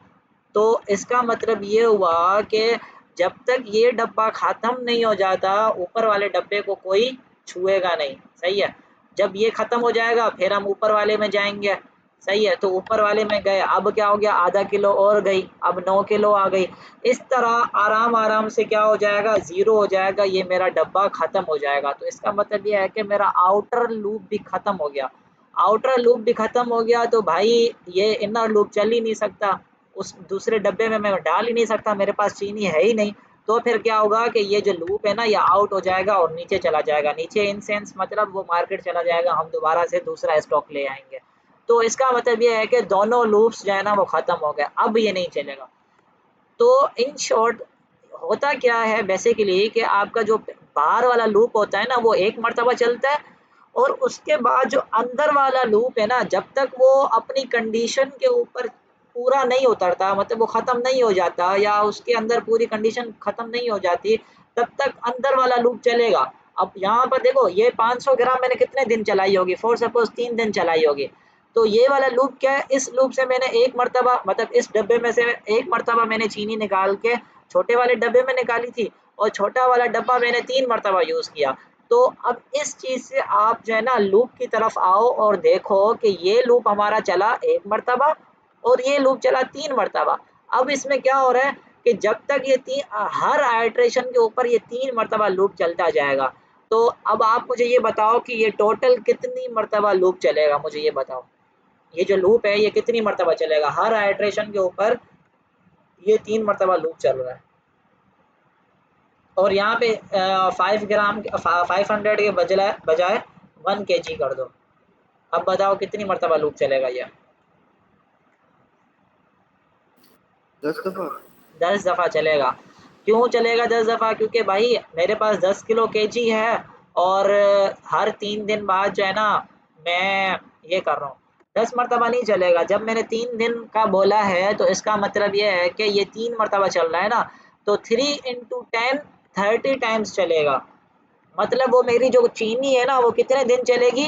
तो इसका मतलब ये हुआ कि जब तक ये डब्बा ख़त्म नहीं हो जाता, ऊपर वाले डब्बे को कोई छुएगा नहीं, सही है? जब ये ख़त्म हो जाएगा, फिर हम ऊपर वाले में जाएँगे, सही है? तो ऊपर वाले में गए, अब क्या हो गया, आधा किलो और गई, अब 9 किलो आ गई। इस तरह आराम-आराम से क्या हो जाएगा, ज़ीरो हो जाएगा, ये मेरा डब्बा ख़त्म हो जाएगा। तो इसका मतलब ये है कि मेरा आउटर लूप भी ख़त्म हो गया। आउटर लूप भी ख़त्म हो गया, तो भाई ये इनर लूप चल ही नहीं सकता। उस दूसरे डब्बे में मैं डाल ही नहीं सकता, मेरे पास चीनी है ही नहीं। तो फिर क्या होगा कि ये जो लूप है ना, ये आउट हो जाएगा और नीचे चला जाएगा। नीचे इन सेंस मतलब वो मार्केट चला जाएगा, हम दोबारा से दूसरा स्टॉक ले आएँगे। तो इसका मतलब ये है कि दोनों लूप्स जो है ना वो ख़त्म हो गए, अब ये नहीं चलेगा। तो इन शॉर्ट होता क्या है बेसिकली कि आपका जो बाहर वाला लूप होता है ना, वो एक मर्तबा चलता है, और उसके बाद जो अंदर वाला लूप है ना, जब तक वो अपनी कंडीशन के ऊपर पूरा नहीं उतरता, मतलब वो ख़त्म नहीं हो जाता या उसके अंदर पूरी कंडीशन ख़त्म नहीं हो जाती, तब तक अंदर वाला लूप चलेगा। अब यहाँ पर देखो, ये 500 ग्राम मैंने कितने दिन चलाई होगी, फॉर सपोज़ 3 दिन चलाई होगी। तो ये वाला लूप क्या है, इस लूप से मैंने एक मर्तबा मतलब इस डब्बे में से एक मर्तबा मैंने चीनी निकाल के छोटे वाले डब्बे में निकाली थी, और छोटा वाला डब्बा मैंने 3 मर्तबा यूज़ किया। तो अब इस चीज़ से आप जो है ना लूप की तरफ आओ और देखो कि ये लूप हमारा चला 1 मर्तबा और ये लूप चला 3 मर्तबा। अब इसमें क्या हो रहा है कि जब तक ये हर आइटरेशन के ऊपर ये 3 मर्तबा लूप चलता जाएगा। तो अब आप मुझे ये बताओ कि ये टोटल कितनी मर्तबा लूप चलेगा, मुझे ये बताओ? ये जो लूप है ये कितनी मर्तबा चलेगा? हर आइटरेशन के ऊपर ये 3 मर्तबा लूप चल रहा है, और यहाँ पे 5 ग्राम 500 के बजाय बजाय 1 केजी कर दो। अब बताओ कितनी मर्तबा लूप चलेगा ये? 10 दफा। 10 दफ़ा चलेगा। क्यों चलेगा 10 दफ़ा? क्योंकि भाई मेरे पास 10 किलो केजी है, और हर 3 दिन बाद जो है ना मैं ये कर रहा हूँ। 10 मर्तबा नहीं चलेगा। जब मैंने 3 दिन का बोला है, तो इसका मतलब ये है कि ये 3 मर्तबा चल रहा है ना, तो 3 इंटू 10 30 टाइम्स चलेगा। मतलब वो मेरी जो चीनी है ना, वो कितने दिन चलेगी?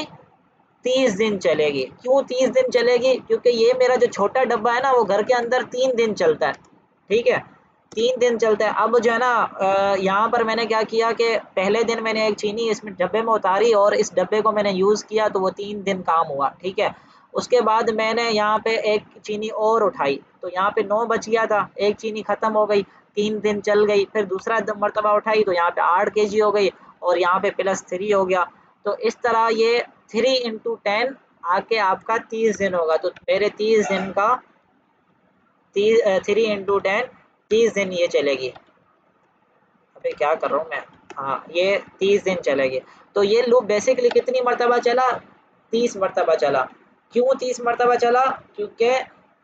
30 दिन चलेगी। क्यों 30 दिन चलेगी? क्योंकि ये मेरा जो छोटा डब्बा है ना, वो घर के अंदर 3 दिन चलता है, ठीक है? 3 दिन चलता है। अब जो है ना यहाँ पर मैंने क्या किया कि पहले दिन मैंने एक चीनी इसमें डब्बे में उतारी और इस डब्बे को मैंने यूज़ किया, तो वो 3 दिन काम हुआ, ठीक है? उसके बाद मैंने यहाँ पे एक चीनी और उठाई, तो यहाँ पे 9 बच गया था, एक चीनी खत्म हो गई, 3 दिन चल गई, फिर दूसरा मर्तबा उठाई तो यहाँ पे 8 केजी हो गई, और यहाँ पे प्लस 3 हो गया। तो इस तरह ये 3 इंटू 10 आके आपका 30 दिन होगा। तो मेरे 30 दिन का 3 इंटू 10 30 दिन ये चलेगी। अबे क्या कर रहा हूँ मैं? हाँ, ये 30 दिन चलेगी। तो ये लूप बेसिकली कितनी मर्तबा चला? 30 मर्तबा चला। क्यों 30 मर्तबा चला? क्योंकि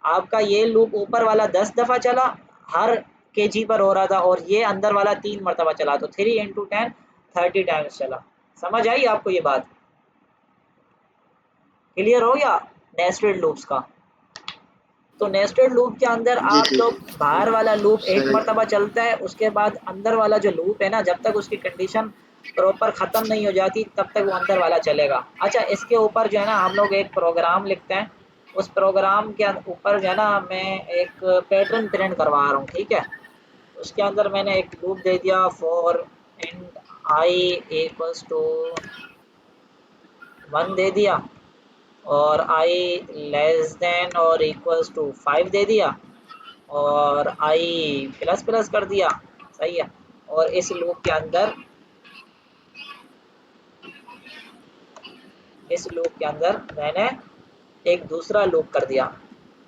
आपका ये लूप ऊपर वाला 10 दफ़ा चला, हर केजी पर हो रहा था, और ये अंदर वाला 3 मर्तबा चला, तो 3 इंटू 10 30 टाइम्स चला। समझ आई आपको ये बात? क्लियर हो गया नेस्टेड लूप्स का। तो नेस्टेड लूप के अंदर जी आप जी। लोग बाहर वाला लूप एक सही। मरतबा चलता है, उसके बाद अंदर वाला जो लूप है ना, जब तक उसकी कंडीशन प्रॉपर ख़त्म नहीं हो जाती तब तक वो अंदर वाला चलेगा। अच्छा, इसके ऊपर जो है ना हम लोग एक प्रोग्राम लिखते हैं, उस प्रोग्राम के ऊपर जो है ना मैं एक पैटर्न प्रिंट करवा रहा हूँ, ठीक है। उसके अंदर मैंने एक लूप दे दिया for int i equals to 1 दे दिया, और आई लेस देन और इक्वल्स टू 5 दे दिया, और आई प्लस प्लस कर दिया, सही है। और इस लूप के अंदर मैंने एक दूसरा लूप कर दिया,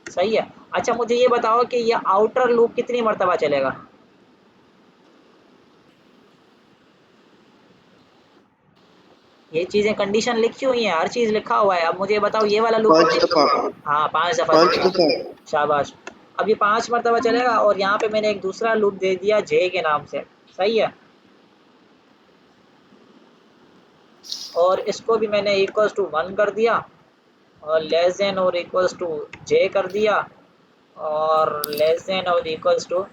सही है। अच्छा, मुझे ये बताओ कि ये आउटर लूप कितनी मरतबा चलेगा? ये चीज़ें कंडीशन लिखी हुई हैं, हर चीज़ लिखा हुआ है। अब मुझे ये बताओ ये वाला लूप 5 कितनी, दफा। हाँ 5 दफ़ा 5 चलेगा। दफा। शाबाश। अब ये 5 मरतबा चलेगा और यहाँ पे मैंने एक दूसरा लूप दे दिया जे के नाम से, सही है। और इसको भी मैंने इक्वल्स टू 1 कर दिया, और लेस देन और इक्वल्स टू जे कर दिया, और लेस देन और इक्वल्स टू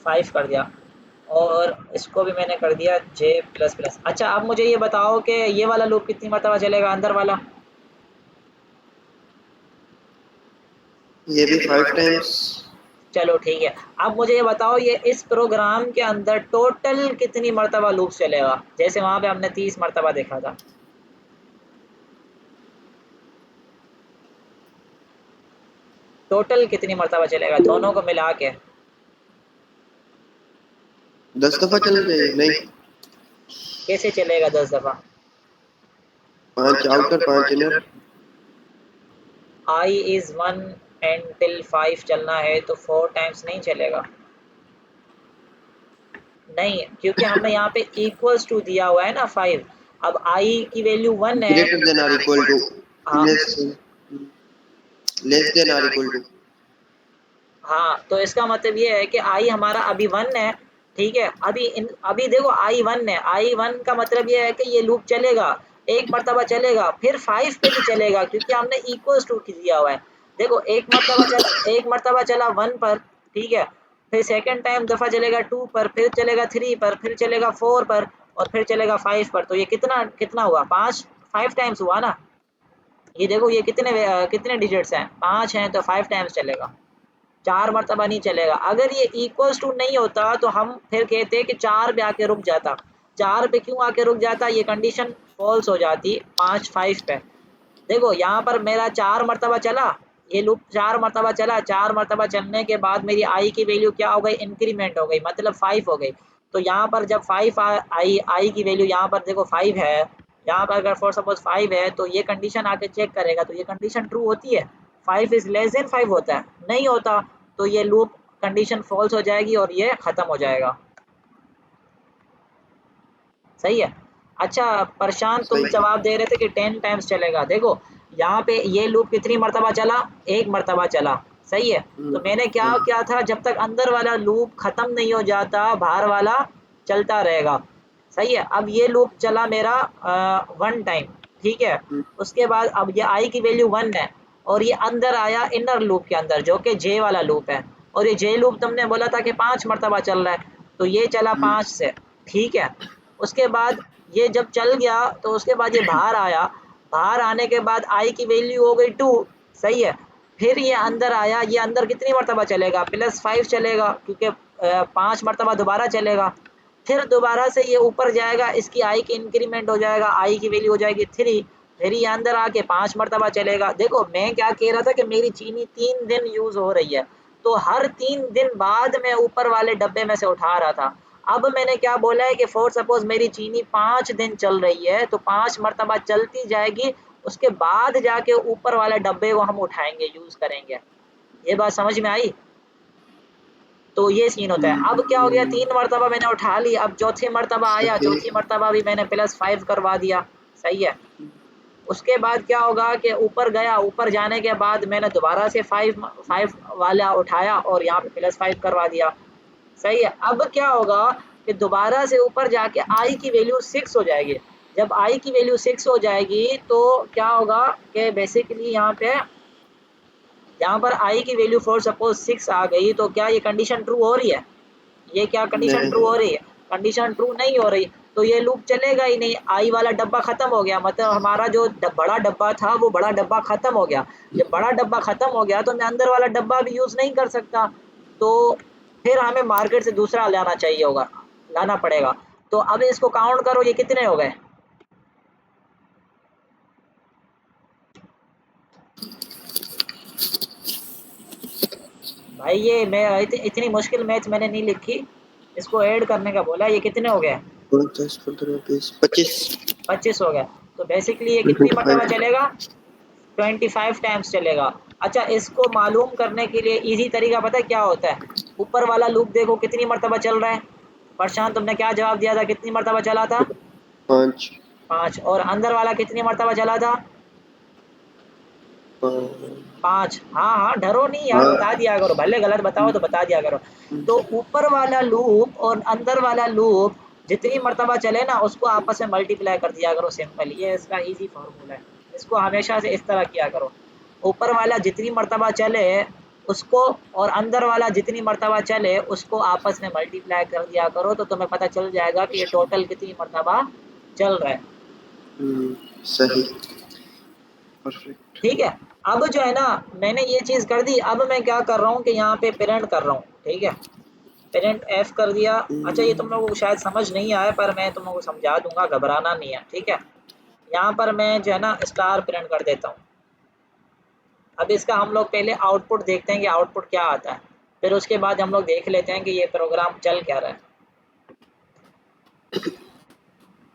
5 कर दिया, और इसको भी मैंने कर दिया जे प्लस प्लस। अच्छा, अब मुझे ये बताओ कि ये वाला लूप कितनी मरतबा चलेगा अंदर वाला? ये भी 5 टाइम्स। चलो ठीक है। अब मुझे ये बताओ ये इस प्रोग्राम के अंदर टोटल कितनी मरतबा लूप चलेगा? जैसे वहां पे हमने 30 मरतबा देखा था, टोटल कितनी मरतबा चलेगा दोनों को मिला के? 10 दफा चलना चाहिए नहीं? कैसे चलेगा 10 दफा? 5 outer 5 inner. I is 1 and till 5 चलना है तो 4 टाइम्स नहीं चलेगा। नहीं, क्योंकि हमने यहाँ पे इक्वल्स टू दिया हुआ है ना 5। अब आई की वैल्यू 1 है। Greater than or equal to. हाँ, less less than or equal to. हाँ, तो इसका मतलब ये है कि आई हमारा अभी 1 है, ठीक है। अभी देखो आई 1 है, आई 1 का मतलब ये है कि ये लूप चलेगा, एक मरतबा चलेगा, फिर 5 पे भी चलेगा क्योंकि हमने इक्वल्स टू दिया हुआ है। देखो एक मरतबा चला 1 पर, ठीक है। फिर सेकंड टाइम दफ़ा चलेगा 2 पर, फिर चलेगा 3 पर, फिर चलेगा 4 पर, और फिर चलेगा 5 पर। तो ये कितना कितना हुआ? 5 टाइम्स हुआ ना। ये देखो ये कितने डिजिट्स हैं? 5 हैं तो 5 टाइम्स चलेगा, 4 मरतबा नहीं चलेगा। अगर ये इक्वल्स टू नहीं होता तो हम फिर कहते कि 4 पे आके रुक जाता। 4 पे क्यों आके रुक जाता? ये कंडीशन फॉल्स हो जाती 5 पे। देखो यहाँ पर मेरा 4 मरतबा चला, ये लूप 4 मरतबा चला, 4 मरतबा चलने के बाद मेरी आई की वैल्यू क्या हो गई? इंक्रीमेंट हो गई, मतलब 5 हो गई। तो यहाँ पर जब 5 आई की वैल्यू यहाँ पर देखो 5 है, यहाँ पर अगर फॉर सपोज 5 है तो ये कंडीशन आके चेक करेगा तो ये कंडीशन ट्रू होती है, 5 इज लेस देन 5 होता है, नहीं होता तो ये लूप कंडीशन फॉल्स हो जाएगी और ये खत्म हो जाएगा, सही है। अच्छा प्रशांत, तुम सही। जवाब दे रहे थे कि 10 टाइम्स चलेगा। देखो यहाँ पे ये लूप कितनी मरतबा चला? एक मरतबा चला, सही है। तो मैंने क्या हाँ। क्या था, जब तक अंदर वाला लूप खत्म नहीं हो जाता बाहर वाला चलता रहेगा, सही है। अब ये लूप चला मेरा 1 टाइम, ठीक है। उसके बाद अब ये आई की वैल्यू 1 है, और ये अंदर आया इनर लूप के अंदर जो कि जे वाला लूप है, और ये जे लूप तुमने बोला था कि 5 मरतबा चल रहा है, तो ये चला 5 से, ठीक है। उसके बाद ये जब चल गया तो उसके बाद ये बाहर आया, बाहर आने के बाद आई की वैल्यू हो गई 2, सही है। फिर ये अंदर आया, ये अंदर कितनी मरतबा चलेगा? +5 चलेगा क्योंकि 5 मरतबा दोबारा चलेगा। फिर दोबारा से ये ऊपर जाएगा, इसकी आई की इंक्रीमेंट हो जाएगा, आई की वैल्यू हो जाएगी 3, फिर ये अंदर आके 5 मरतबा चलेगा। देखो मैं क्या कह रहा था कि मेरी चीनी 3 दिन यूज़ हो रही है, तो हर 3 दिन बाद मैं ऊपर वाले डब्बे में से उठा रहा था। अब मैंने क्या बोला है कि फॉर सपोज मेरी चीनी 5 दिन चल रही है तो 5 मरतबा चलती जाएगी, उसके बाद जाके ऊपर वाले डब्बे को हम उठाएंगे, यूज़ करेंगे। ये बात समझ में आई? तो ये सीन होता है। अब क्या हो गया, 3 मरतबा मैंने उठा ली, अब चौथी मरतबा आया, सही। चौथी मरतबा भी मैंने +5 करवा दिया, सही है। उसके बाद क्या होगा कि ऊपर गया, ऊपर जाने के बाद मैंने दोबारा से 5 वाला उठाया और यहाँ पे +5 करवा दिया, सही है। अब क्या होगा कि दोबारा से ऊपर जाके आई की वैल्यू 6 हो जाएगी, जब i की वैल्यू 6 हो जाएगी तो क्या होगा कि बेसिकली यहाँ पर i की वैल्यू फॉर सपोज 6 आ गई तो क्या ये कंडीशन ट्रू हो रही है? ये क्या कंडीशन ट्रू नहीं। हो रही है? कंडीशन ट्रू नहीं हो रही, तो ये लूप चलेगा ही नहीं। आई वाला डब्बा खत्म हो गया, मतलब हमारा जो बड़ा डब्बा था वो बड़ा डब्बा खत्म हो गया। जब बड़ा डब्बा खत्म हो गया तो मैं अंदर वाला डब्बा भी यूज नहीं कर सकता, तो फिर हमें मार्केट से दूसरा लाना पड़ेगा। तो अब इसको काउंट करो, ये कितने हो गए? भाई ये मैं इतनी मुश्किल मैथ मैंने नहीं लिखी, इसको ऐड करने का बोला। ये कितने हो गए? 10 15 20 25 25 हो गया। तो बेसिकली ये कितनी मरतबा 25। चलेगा? 25 टाइम्स चलेगा। अच्छा, इसको मालूम करने के लिए इजी तरीका पता है क्या होता है? ऊपर वाला लूप देखो कितनी मरतबा चल रहा है। प्रशांत, तुमने क्या जवाब दिया था? कितनी मरतबा चला था? 5 5। और अंदर वाला कितनी मरतबा चला था? 5। हाँ हाँ, डरो नहीं यार, बता हाँ। दिया करो, भले गलत बताओ तो बता दिया करो। तो ऊपर वाला लूप और अंदर वाला लूप जितनी मरतबा चले ना उसको आपस में मल्टीप्लाई कर दिया करो, सिंपल। ये इसका इजी फॉर्मूला है। इसको हमेशा से इस तरह किया करो, ऊपर वाला जितनी मरतबा चले उसको और अंदर वाला जितनी मरतबा चले उसको आपस में मल्टीप्लाई कर दिया करो, तो तुम्हें पता चल जाएगा कि ये टोटल कितनी मरतबा चल रहा है। सही। परफेक्ट। ठीक है। अब जो है ना, मैंने ये चीज़ कर दी। अब मैं क्या कर रहा हूँ कि यहाँ पे पेरेंट कर रहा हूँ, ठीक है, पेरेंट एफ कर दिया। अच्छा, ये तुम लोगों को शायद समझ नहीं आया पर मैं तुम लोगों को समझा दूंगा, घबराना नहीं है, ठीक है। यहाँ पर मैं जो है ना स्टार प्रिंट कर देता हूँ। अब इसका हम लोग पहले आउटपुट देखते हैं कि आउटपुट क्या आता है, फिर उसके बाद हम लोग देख लेते हैं कि ये प्रोग्राम चल क्या रहा है।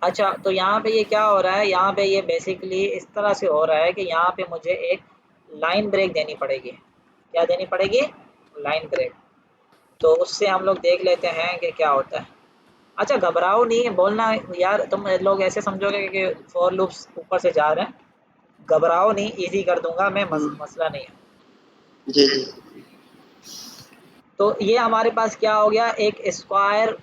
अच्छा, तो यहाँ पे ये क्या हो रहा है, यहाँ पे ये बेसिकली इस तरह से हो रहा है कि यहाँ पे मुझे एक लाइन ब्रेक देनी पड़ेगी। क्या देनी पड़ेगी? Line break. तो उससे हम लोग देख लेते हैं कि क्या होता है। अच्छा, घबराओ नहीं, बोलना यार, तुम लोग ऐसे समझोगे कि फॉर लूप्स ऊपर से जा रहे हैं। घबराओ नहीं, इजी कर दूंगा मैं, मसला नहीं है। जी जी। तो ये हमारे पास क्या हो गया, एक स्क्वायर,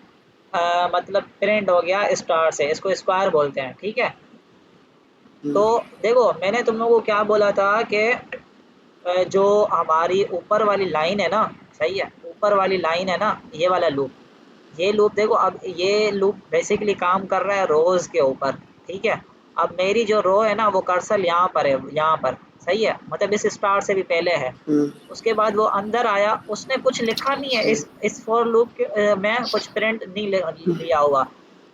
मतलब प्रिंट हो गया स्टार से, इसको स्क्वायर बोलते हैं, ठीक है। तो देखो, मैंने तुम लोगों को क्या बोला था कि जो हमारी ऊपर वाली लाइन है ना, सही है, ऊपर वाली लाइन है ना, ये वाला लूप, ये लूप देखो, अब ये लूप बेसिकली काम कर रहा है रोज के ऊपर, ठीक है। अब मेरी जो रो है ना वो कर्सर यहाँ पर है, यहाँ पर, सही है, मतलब इस स्टार से भी पहले है। उसके बाद वो अंदर आया, उसने कुछ लिखा नहीं है, सही। इस फॉर लूप के में कुछ प्रिंट नहीं लिया हुआ।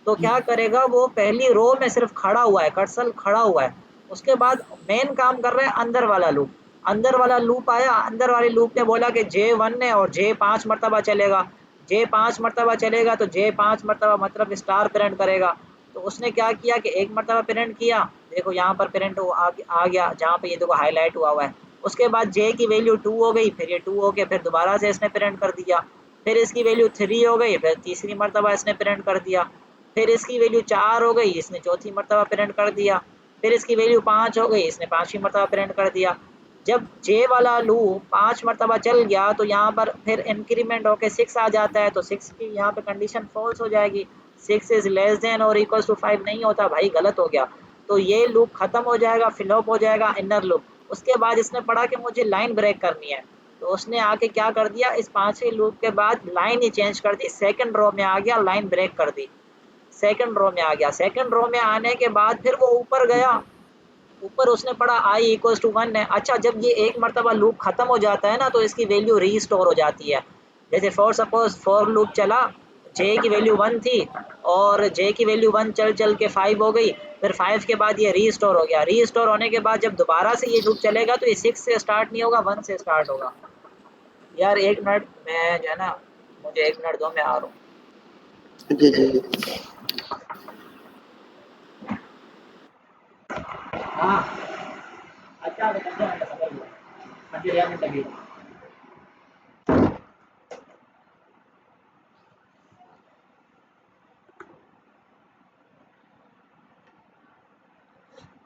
तो क्या करेगा, वो पहली रो में सिर्फ खड़ा हुआ है, कर्सर खड़ा हुआ है। उसके बाद मेन काम कर रहा है अंदर वाला लूप। अंदर वाला लूप आया, अंदर वाले लूप ने बोला कि J1 है और J 5 मरतबा चलेगा। J 5 मरतबा चलेगा तो J 5 मरतबा मतलब स्टार प्रिंट करेगा। तो उसने क्या किया कि एक मरतबा प्रिंट किया, देखो यहाँ पर प्रिंट आ गया, जहाँ पे ये देखो हाईलाइट हुआ हुआ है। उसके बाद J की वैल्यू 2 हो गई, फिर ये 2 हो गया, फिर दोबारा से इसने प्रिंट कर दिया। फिर इसकी वैल्यू 3 हो गई, फिर तीसरी मरतबा इसने प्रिंट कर दिया। फिर इसकी वैल्यू 4 हो गई, इसने चौथी मरतबा प्रिंट कर दिया। फिर इसकी वैल्यू 5 हो गई, इसने पांचवी मरतबा प्रिंट कर दिया। जब J वाला लूप 5 मरतबा चल गया तो यहाँ पर फिर इंक्रीमेंट होके 6 आ जाता है, तो 6 की यहाँ पे कंडीशन फॉल्स हो जाएगी। 6 इज लेस देन और इक्वल्स टू 5 नहीं होता भाई, गलत हो गया। तो ये लूप खत्म हो जाएगा, फ्लॉप हो जाएगा इनर लूप। उसके बाद इसने पढ़ा कि मुझे लाइन ब्रेक करनी है, तो उसने आके क्या कर दिया, इस पांचवें लूप के बाद लाइन ही चेंज कर दी, सेकंड रो में आ गया, लाइन ब्रेक कर दी, सेकंड रो में आ गया। सेकंड रो में आने के बाद फिर वो ऊपर गया, ऊपर उसने पढ़ा i इक्वल्स टू 1 है। अच्छा, जब ये एक मरतबा लूप खत्म हो जाता है ना तो इसकी वैल्यू रीस्टोर हो जाती है। जैसे फॉर सपोज फॉर लूप चला, j की वैल्यू 1 थी और j की वैल्यू 1 चल चल के 5 हो गई, फिर 5 के बाद ये रीस्टोर हो गया। रीस्टोर होने के बाद जब दोबारा से ये लूप चलेगा तो ये 6 से स्टार्ट नहीं होगा, 1 से स्टार्ट होगा। यार एक मिनट, मैं जो है ना, मुझे एक मिनट दो, मैं आ रहा हूँ। जी जी जी। हाँ, अच्छा, तो समझ गया, मुझे याद नहीं लगी।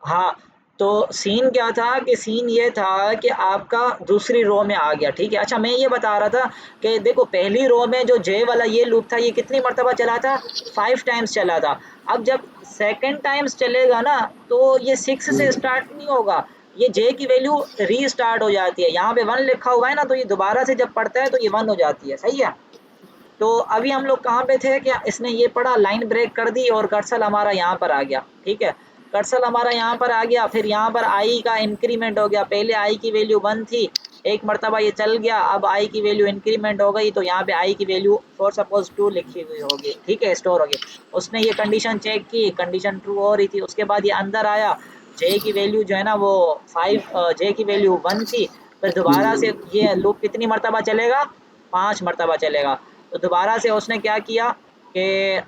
हाँ, तो सीन क्या था कि सीन ये था कि आपका दूसरी रो में आ गया, ठीक है। अच्छा मैं ये बता रहा था कि देखो पहली रो में जो जे वाला ये लूप था ये कितनी मर्तबा चला था, 5 टाइम्स चला था। अब जब सेकंड टाइम्स चलेगा ना तो ये 6 से स्टार्ट नहीं होगा, ये जे की वैल्यू रीस्टार्ट हो जाती है। यहाँ पे 1 लिखा हुआ है ना, तो ये दोबारा से जब पढ़ता है तो ये 1 हो जाती है, सही है। तो अभी हम लोग कहाँ पे थे कि इसने ये पढ़ा, लाइन ब्रेक कर दी और कर्सर हमारा यहाँ पर आ गया, ठीक है। कर्सर हमारा यहाँ पर आ गया, फिर यहाँ पर आई का इंक्रीमेंट हो गया। पहले आई की वैल्यू 1 थी, एक मर्तबा ये चल गया, अब आई की वैल्यू इंक्रीमेंट हो गई, तो यहाँ पे आई की वैल्यू फॉर सपोज 2 लिखी हुई होगी, ठीक है, स्टोर होगी। उसने ये कंडीशन चेक की, कंडीशन ट्रू हो रही थी, उसके बाद ये अंदर आया, जे की वैल्यू जो है ना वो 5, जे की वैल्यू 1 थी। फिर दोबारा से ये लूप कितनी मर्तबा चलेगा, 5 मर्तबा चलेगा। तो दोबारा से उसने क्या किया कि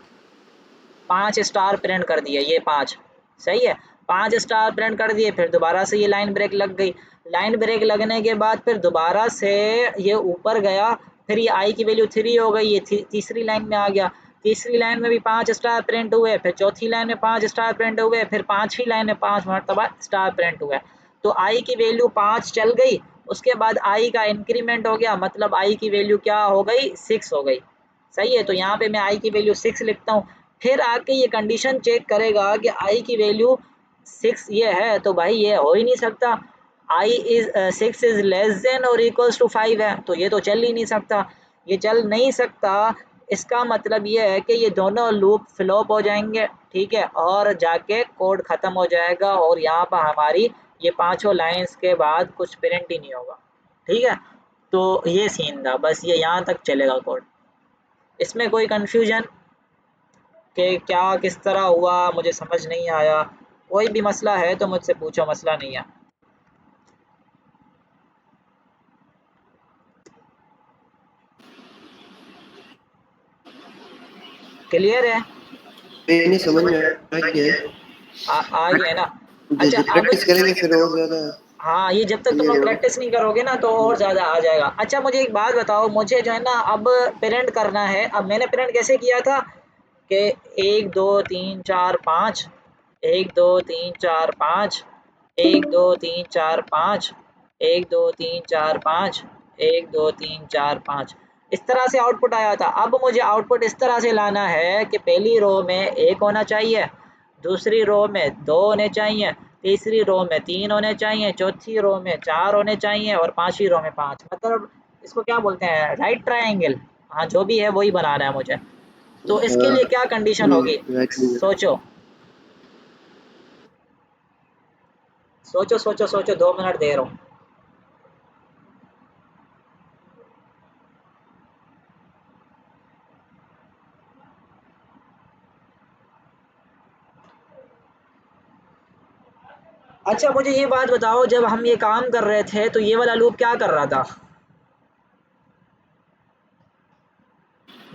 5 स्टार प्रिंट कर दिए, ये 5, सही है, 5 स्टार प्रिंट कर दिए। फिर दोबारा से ये लाइन ब्रेक लग गई। लाइन ब्रेक लगने के बाद फिर दोबारा से ये ऊपर गया, फिर ये आई की वैल्यू 3 हो गई, ये तीसरी लाइन में आ गया। तीसरी लाइन में भी 5 स्टार प्रिंट हुए, फिर चौथी लाइन में 5 स्टार प्रिंट हुए, फिर पाँचवीं लाइन में 5 मरतबा स्टार प्रिंट हुए। तो आई की वैल्यू 5 चल गई, उसके बाद आई का इंक्रीमेंट हो गया, मतलब आई की वैल्यू क्या हो गई, 6 हो गई, सही है। तो यहाँ पे मैं आई की वैल्यू 6 लिखता हूँ। फिर आके ये कंडीशन चेक करेगा कि आई की वैल्यू 6 ये है, तो भाई ये हो ही नहीं सकता, I is 6 is less than और इक्वल्स टू 5 है, तो ये तो चल ही नहीं सकता। ये चल नहीं सकता, इसका मतलब ये है कि ये दोनों लूप फ्लॉप हो जाएंगे, ठीक है, और जाके कोड ख़त्म हो जाएगा और यहाँ पर हमारी ये पांचों लाइंस के बाद कुछ प्रिंट ही नहीं होगा, ठीक है। तो ये सीन था, बस ये यहाँ तक चलेगा कोड। इसमें कोई कन्फ्यूजन कि क्या किस तरह हुआ मुझे समझ नहीं आया, कोई भी मसला है तो मुझसे पूछो, मसला नहीं है। क्लियर है? नहीं समझ में आ गया है। आ गया ना। अच्छा जब अब प्रैक्टिस करेंगे फिर और ज्यादा हाँ, ये जब तक तुम क्लियर लोग होगा। प्रैक्टिस नहीं करोगे ना तो और ज़्यादा आ जाएगा। अच्छा मुझे एक बात बताओ, मुझे जो है ना अब प्रिंट करना है। अब मैंने प्रिंट कैसे किया था कि 1 2 3 4 5, 1 2 3 4 5, 1 2 3 4 5, 1 2 3 4 5, 1 2 3 4 5, इस तरह से आउटपुट आया था। अब मुझे आउटपुट इस तरह से लाना है कि पहली रो में 1 होना चाहिए, दूसरी रो में 2 होने चाहिए, तीसरी रो में 3 होने चाहिए, चौथी रो में 4 होने चाहिए और पांचवी रो में 5। मतलब इसको क्या बोलते हैं, राइट ट्रायंगल। हाँ जो भी है वही बनाना है मुझे। तो इसके हाँ लिए क्या कंडीशन होगी, राइट में। सोचो सोचो सोचो सोचो, 2 मिनट दे रहा हूँ। अच्छा मुझे ये बात बताओ, जब हम ये काम कर रहे थे तो ये वाला लूप क्या कर रहा था?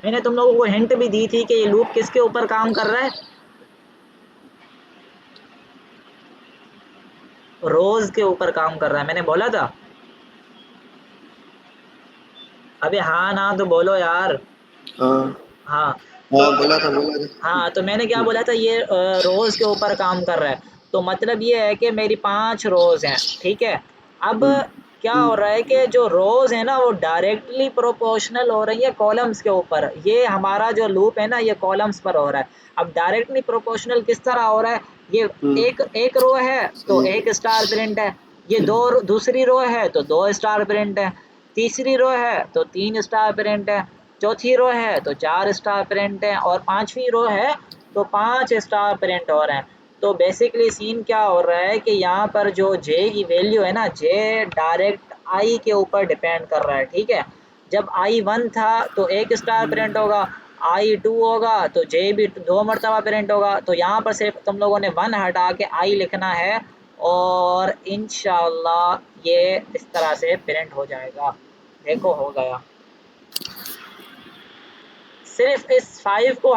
मैंने तुम लोगों को हिंट भी दी थी कि ये लूप किसके ऊपर काम कर रहा है, रोज के ऊपर काम कर रहा है, मैंने बोला था। अबे हाँ ना तो बोलो यार। हाँ हाँ तो हाँ बोला हाँ, तो मैंने क्या था। बोला था, ये रोज के ऊपर काम कर रहा है। तो मतलब ये है कि मेरी 5 रोज हैं, ठीक है। अब हम्म, क्या हो हम्म, रहा है कि जो रोज है ना वो डायरेक्टली प्रोपोर्शनल हो रही है कॉलम्स के ऊपर। ये हमारा जो लूप है ना ये कॉलम्स पर हो रहा है। अब डायरेक्टली प्रोपोर्शनल किस तरह हो रहा है, ये एक एक रो है तो सही 1 स्टार प्रिंट है, ये दूसरी रो है तो 2 स्टार प्रिंट है, तीसरी रो है तो 3 स्टार प्रिंट है, चौथी रो है तो 4 स्टार प्रिंट है और पांचवी रो है तो 5 स्टार प्रिंट हो रहे हैं। तो बेसिकली सीन क्या हो रहा है कि यहाँ पर जो जे की वैल्यू है ना, जे डायरेक्ट आई के ऊपर डिपेंड कर रहा है, ठीक है। जब आई 1 था तो 1 स्टार प्रिंट होगा, आई 2 होगा तो जे भी 2 मरतबा प्रिंट होगा। तो यहाँ पर सिर्फ तुम लोगों ने 1 हटा के आई लिखना है और इंशाल्लाह ये इस तरह से प्रिंट हो जाएगा। देखो हो गया, सिर्फ इस 5 को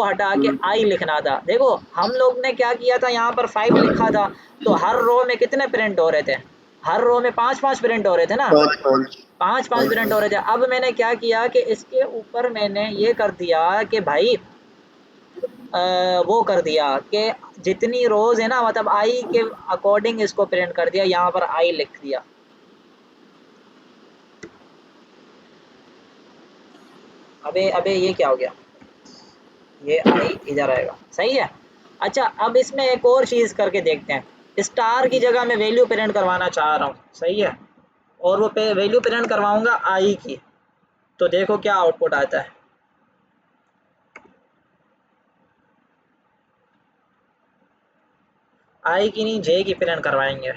हटा के आई लिखना था। देखो हम लोग ने क्या किया था, यहाँ पर 5 लिखा था तो हर रो में कितने प्रिंट हो रहे थे, हर रो में 5-5 प्रिंट हो रहे थे ना, पाँच पाँच 5-5 पाँच प्रिंट हो पाँच रहे थे। अब मैंने क्या किया कि इसके ऊपर मैंने ये कर दिया कि भाई वो कर दिया कि जितनी रोज है ना, मतलब आई के अकॉर्डिंग इसको प्रिंट कर दिया, यहाँ पर आई लिख दिया। अबे अबे ये क्या हो गया, ये आई इधर आएगा, सही है। अच्छा अब इसमें एक और चीज करके देखते हैं, स्टार की जगह मैं वैल्यू प्रिंट करवाना चाह रहा हूँ, सही है, और वो पे वैल्यू प्रिंट करवाऊंगा आई की, तो देखो क्या आउटपुट आता है। आई की नहीं, जे की प्रिंट करवाएंगे।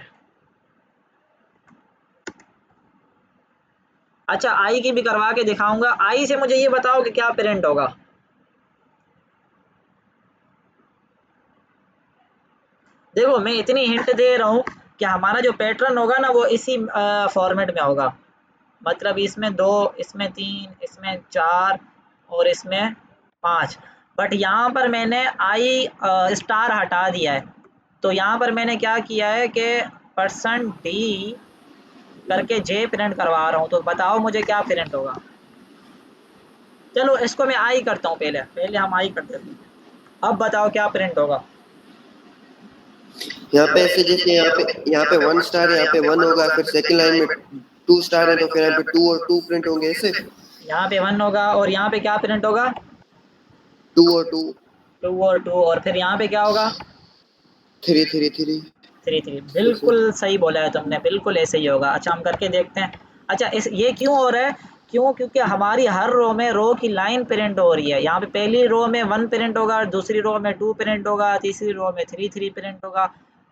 अच्छा आई की भी करवा के दिखाऊंगा, आई से मुझे ये बताओ कि क्या प्रिंट होगा। देखो मैं इतनी हिंट दे रहा हूँ कि हमारा जो पैटर्न होगा ना वो इसी फॉर्मेट में होगा, मतलब इसमें 2, इसमें 3, इसमें 4 और इसमें 5, बट यहाँ पर मैंने आई स्टार हटा दिया है, तो यहाँ पर मैंने क्या किया है कि %d करके जे प्रिंट करवा रहा हूँ, तो बताओ मुझे क्या प्रिंट होगा। चलो इसको मैं आई करता हूँ, पहले पहले हम आई करते हैं, अब बताओ क्या प्रिंट होगा। यहाँ पे ऐसे जैसे यहाँ पे 1 स्टार है, यहाँ पे 1 होगा, फिर सेकंड लाइन में 2 स्टार है तो फिर यहाँ पे 2 और 2 प्रिंट होंगे ऐसे। यहाँ पे 1 होगा और यहाँ पे क्या प्रिंट होगा, 2 और 2, 2 और 2, और फिर यहाँ पे क्या होगा, 3 3 3 3 ऐसे। बिल्कुल सही बोला है तुमने, बिल्कुल ऐसे ही होगा। अच्छा हम करके देखते हैं। अच्छा इस ये क्यों हो रहा है, क्यों, क्योंकि हमारी हर रो में रो की लाइन प्रिंट हो रही है। यहाँ पे पहली रो में 1 प्रिंट होगा, दूसरी रो में 2 प्रिंट होगा, तीसरी रो में 3 प्रिंट होगा।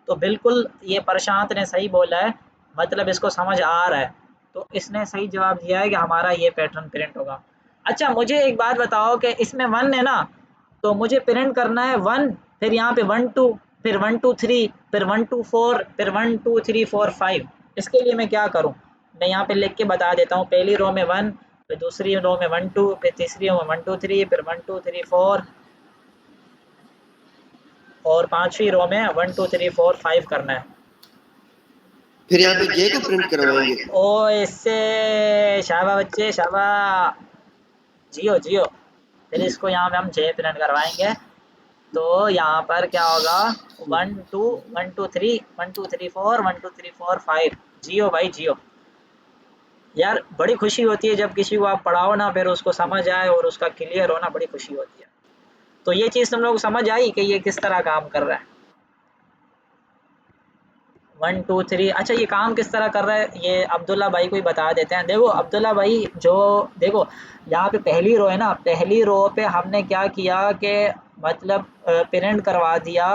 तो बिल्कुल ये प्रशांत ने सही बोला है, मतलब इसको समझ आ रहा है, तो इसने सही जवाब दिया है कि हमारा ये पैटर्न प्रिंट होगा। अच्छा मुझे एक बात बताओ कि इसमें 1 है ना, तो मुझे प्रिंट करना है 1, फिर यहाँ पे 1 2, फिर 1 2 3, फिर 1 2 4, फिर 1 2 3 4 5। इसके लिए मैं क्या करूँ, मैं यहाँ पे लिख के बता देता हूँ। पहली रो में 1, फिर दूसरी रो में 1 2, फिर तीसरी रो में 1 2 3, फिर 1 2 3 4, और पांचवी रो में 1 2 3 4 5 करना है। फिर यहाँ पे जे को प्रिंट करवाएंगे। ओ इससे, शाबा बच्चे शाबा, जियो जियो। फिर इसको यहाँ पे हम जे प्रिंट करवाएंगे, तो यहाँ पर क्या होगा, 1 2 1 2 3 1 2 3 4 1 2 3 4 5। जियो भाई जियो। यार बड़ी खुशी होती है जब किसी को आप पढ़ाओ ना, फिर उसको समझ आए और उसका क्लियर हो ना, बड़ी खुशी होती है। तो ये चीज़ तुम लोग को समझ आई कि ये किस तरह काम कर रहा है। 1 2 3, अच्छा ये काम किस तरह कर रहा है, ये अब्दुल्ला भाई को ही बता देते हैं। देखो अब्दुल्ला भाई, जो देखो यहाँ पे पहली रो है ना, पहली रो पे हमने क्या किया कि मतलब प्रिंट करवा दिया।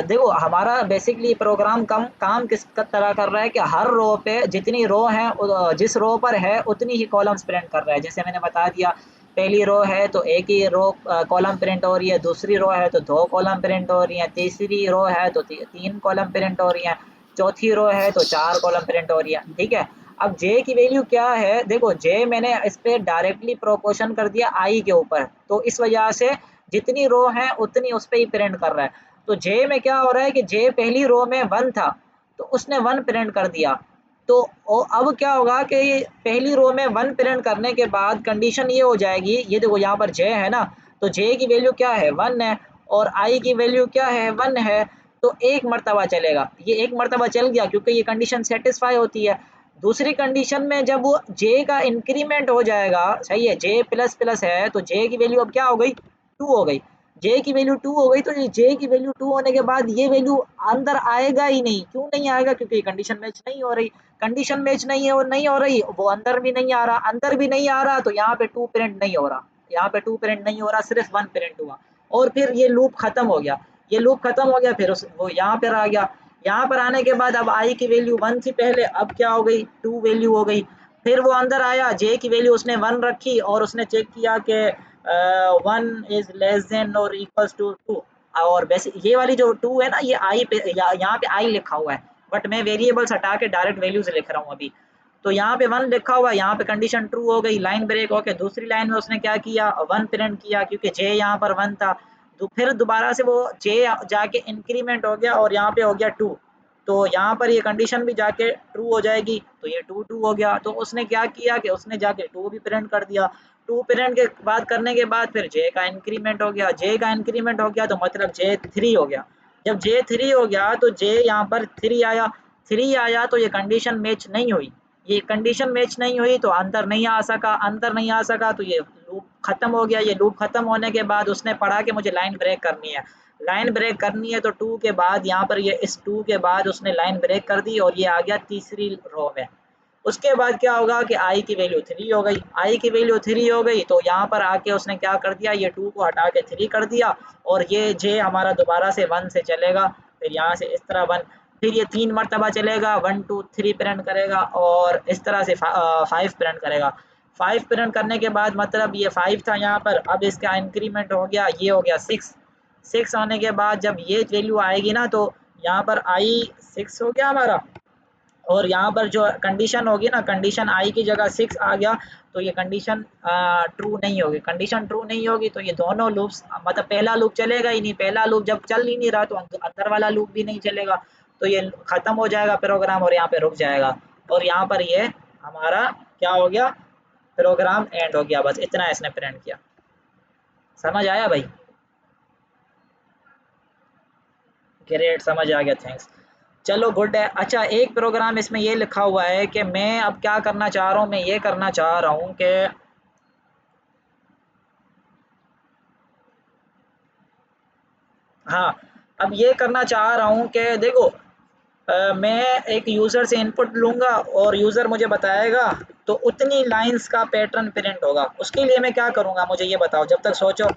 देखो हमारा बेसिकली प्रोग्राम कम काम किस तरह कर रहा है कि हर रो पे जितनी रो है, जिस रो पर है उतनी ही कॉलम्स प्रिंट कर रहा है। जैसे मैंने बता दिया, पहली रो है तो एक ही रो कॉलम प्रिंट हो रही है, दूसरी रो है तो 2 कॉलम प्रिंट हो रही है, तीसरी रो है तो 3 कॉलम प्रिंट हो रही है, चौथी रो है तो 4 कॉलम प्रिंट हो रही है, ठीक है। अब जे की वैल्यू क्या है, देखो जे मैंने इस पे डायरेक्टली प्रोपोर्शन कर दिया आई के ऊपर, तो इस वजह से जितनी रो है उतनी उस पे ही प्रिंट कर रहा है। तो जे में क्या हो रहा है कि जे पहली रो में 1 था, तो उसने 1 प्रिंट कर दिया। तो अब क्या होगा कि पहली रो में 1 प्रिंट करने के बाद कंडीशन ये हो जाएगी, ये देखो यहाँ पर जे है ना, तो जे की वैल्यू क्या है, 1 है, और आई की वैल्यू क्या है, 1 है। तो एक मर्तबा चलेगा, ये एक मर्तबा चल गया क्योंकि ये कंडीशन सेटिस्फाई होती है। दूसरी कंडीशन में जब वो जे का इंक्रीमेंट हो जाएगा, सही है, जे प्लस प्लस है, तो जे की वैल्यू अब क्या हो गई, 2 हो गई। जे की वैल्यू 2 हो गई, तो ये जे की वैल्यू 2 होने के बाद ये वैल्यू अंदर आएगा ही नहीं। क्यों नहीं आएगा, क्योंकि कंडीशन मैच नहीं हो रही। कंडीशन मैच नहीं है और नहीं हो रही, वो अंदर भी नहीं आ रहा, अंदर भी नहीं आ रहा, तो यहाँ पे 2 प्रिंट नहीं हो रहा, यहाँ पे 2 प्रिंट नहीं हो रहा, सिर्फ 1 प्रिंट हुआ। और फिर ये लूप खत्म हो गया, ये लूप खत्म हो गया, फिर वो यहाँ पर आ गया। यहाँ पर आने के बाद अब आई की वैल्यू 1 थी पहले, अब क्या हो गई, 2 वैल्यू हो गई। फिर वो अंदर आया, जे की वैल्यू उसने 1 रखी और उसने चेक किया कि 1 इज लेस देन और इक्वल्स टू 2। और वैसे ये वाली जो 2 है ना, ये आई पे यहाँ पे आई लिखा हुआ है, बट मैं वेरिएबल्स हटा के डायरेक्ट वैल्यूज लिख रहा हूँ अभी। तो यहाँ पे 1 लिखा हुआ है, यहाँ पे कंडीशन ट्रू हो गई, लाइन ब्रेक होके दूसरी लाइन में उसने क्या किया, 1 प्रिंट किया क्योंकि जे यहाँ पर 1 था। तो फिर दोबारा से वो जे जाके इंक्रीमेंट हो गया और यहाँ पे हो गया 2। तो यहाँ पर ये कंडीशन भी जाके ट्रू हो जाएगी, तो ये 2 2 हो गया। तो उसने क्या किया कि उसने जाके 2 भी प्रिंट कर दिया। 2 प्रिंट के बाद करने के बाद फिर जे का इंक्रीमेंट हो गया, जे का इंक्रीमेंट हो गया तो मतलब जे 3 हो गया। जब जे 3 हो गया तो जे यहाँ पर 3 आया, 3 आया तो ये कंडीशन मैच नहीं हुई, ये कंडीशन मैच नहीं हुई तो अंदर नहीं आ सका, अंदर नहीं आ सका तो ये लूप खत्म हो गया। ये लूप खत्म होने के बाद उसने पढ़ा कि मुझे लाइन ब्रेक करनी है, लाइन ब्रेक करनी है तो 2 के बाद यहाँ पर ये इस 2 के बाद उसने लाइन ब्रेक कर दी और ये आ गया तीसरी रो में। उसके बाद क्या होगा कि i की वैल्यू 3 हो गई, i की वैल्यू 3 हो गई तो यहाँ पर आके उसने क्या कर दिया, ये 2 को हटा के 3 कर दिया और ये j हमारा दोबारा से 1 से चलेगा, फिर यहाँ से इस तरह 1, फिर ये 3 मरतबा चलेगा, 1 2 3 प्रिंट करेगा और इस तरह से 5 प्रिंट करेगा। 5 प्रिंट करने के बाद मतलब ये 5 था यहाँ पर, अब इसका इंक्रीमेंट हो गया, ये हो गया 6, 6 होने के बाद जब ये वैल्यू आएगी ना तो यहाँ पर i 6 हो गया हमारा और यहाँ पर जो कंडीशन होगी ना, कंडीशन आई की जगह 6 आ गया तो ये कंडीशन ट्रू नहीं होगी, कंडीशन ट्रू नहीं होगी तो ये दोनों लूप्स मतलब पहला लूप चलेगा ही नहीं, पहला लूप जब चल ही नहीं रहा तो अंदर वाला लूप भी नहीं चलेगा, तो ये खत्म हो जाएगा प्रोग्राम और यहाँ पे रुक जाएगा और यहाँ पर ये हमारा क्या हो गया, प्रोग्राम एंड हो गया। बस इतना इसने प्रिंट किया। समझ आया भाई? ग्रेट, समझ आ गया, थैंक्स। चलो गुड है। अच्छा एक प्रोग्राम इसमें ये लिखा हुआ है कि मैं अब क्या करना चाह रहा हूँ, मैं ये करना चाह रहा हूँ कि हाँ, अब ये करना चाह रहा हूँ कि देखो मैं एक यूज़र से इनपुट लूँगा और यूज़र मुझे बताएगा तो उतनी लाइंस का पैटर्न प्रिंट होगा। उसके लिए मैं क्या करूँगा मुझे ये बताओ, जब तक सोचो।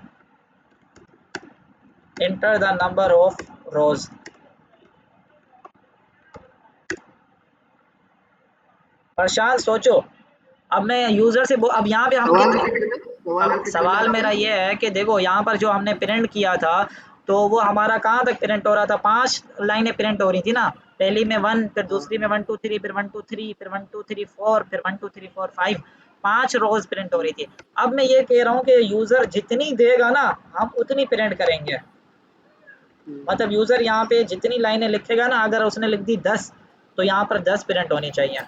Enter the number of rows. Prashant सोचो, अब मैं यूज़र से अब यहाँ पे हम सवाल कितने, रिपीट करना, सवाल अब रिपीट करना सवाल आप। मेरा ये है कि देखो यहाँ पर जो हमने प्रिंट किया था तो वो हमारा कहाँ तक प्रिंट हो रहा था, 5 लाइनें प्रिंट हो रही थी ना, पहली में 1, फिर दूसरी में 1 2 3, फिर 1 2 3, फिर 1 2 3 4, फिर 1 2 3 4 5, 5 रोज प्रिंट हो रही थी। अब मैं ये कह रहा हूँ कि यूजर जितनी देगा ना हम उतनी प्रिंट करेंगे, मतलब यूजर यहाँ पे जितनी लाइनें लिखेगा ना, अगर उसने लिख दी 10 तो यहाँ पर 10 प्रिंट होनी चाहिए।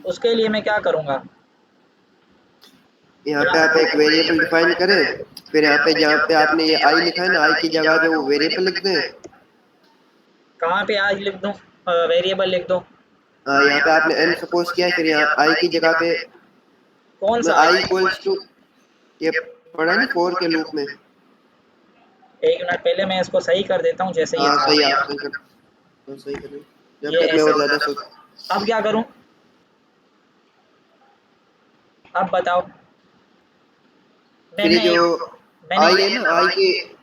उसके लिए मैं क्या करूँगा, यहाँ पे आप एक वेरिएबल डिफाइन करें, फिर यहाँ पे जहाँ पे आपने ये आई लिखा है ना, आई की जगह पे वो वेरिएबल लिख दें। कहाँ पे आज लिख दूँ, वेरिएबल लिख दूँ? हाँ, यहाँ पे आपने एन सपोज किया है, फिर यहाँ आई की जगह पे कौन सा आई इक्वल्स टू, ये पढ़ा है ना फोर के लूप में। एक मिनट पहले मैं इसको सही कर देता हूँ जैसे ये हाँ था। सही, आप सही कर, हाँ, सही कर रहे हो। जब ये तक मैं ऐसे, और ज्यादा सोच, अब क्या करूँ, अब बताओ। फिर ये मैंने जो एक मैंने आई है ना,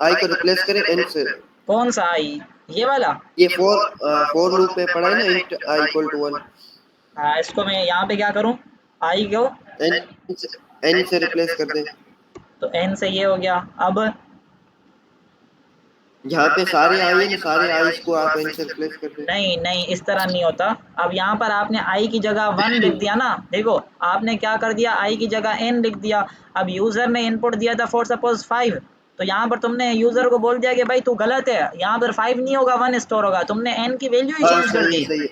आई को रिप्लेस करें एन से। कौन सा आई, ये वाला? ये फोर लूप में पढ़ा है ना, इंट आई इक्वल टू 1। हाँ, इसको मैं यहाँ पे क्या करूँ, आई को एन एन से रिप्लेस कर दें। तो एन से ये हो गया। अब जहाँ पे सारे आई है ना, सारे आईज को आप एन से रिप्लेस कर दें। नहीं नहीं, इस तरह नहीं होता। अब यहाँ पर आपने आई की जगह 1 लिख दिया ना, देखो आपने क्या कर दिया, आई की जगह एन लिख दिया। अब यूजर ने इनपुट दिया था फॉर सपोज 5, तो यहाँ पर तुमने यूजर को बोल दिया कि भाई तू गलत है, यहाँ पर 5 नहीं होगा 1 स्टोर होगा, तुमने एन की वैल्यू ही हाँ चेंज कर सही है, दी। सही है।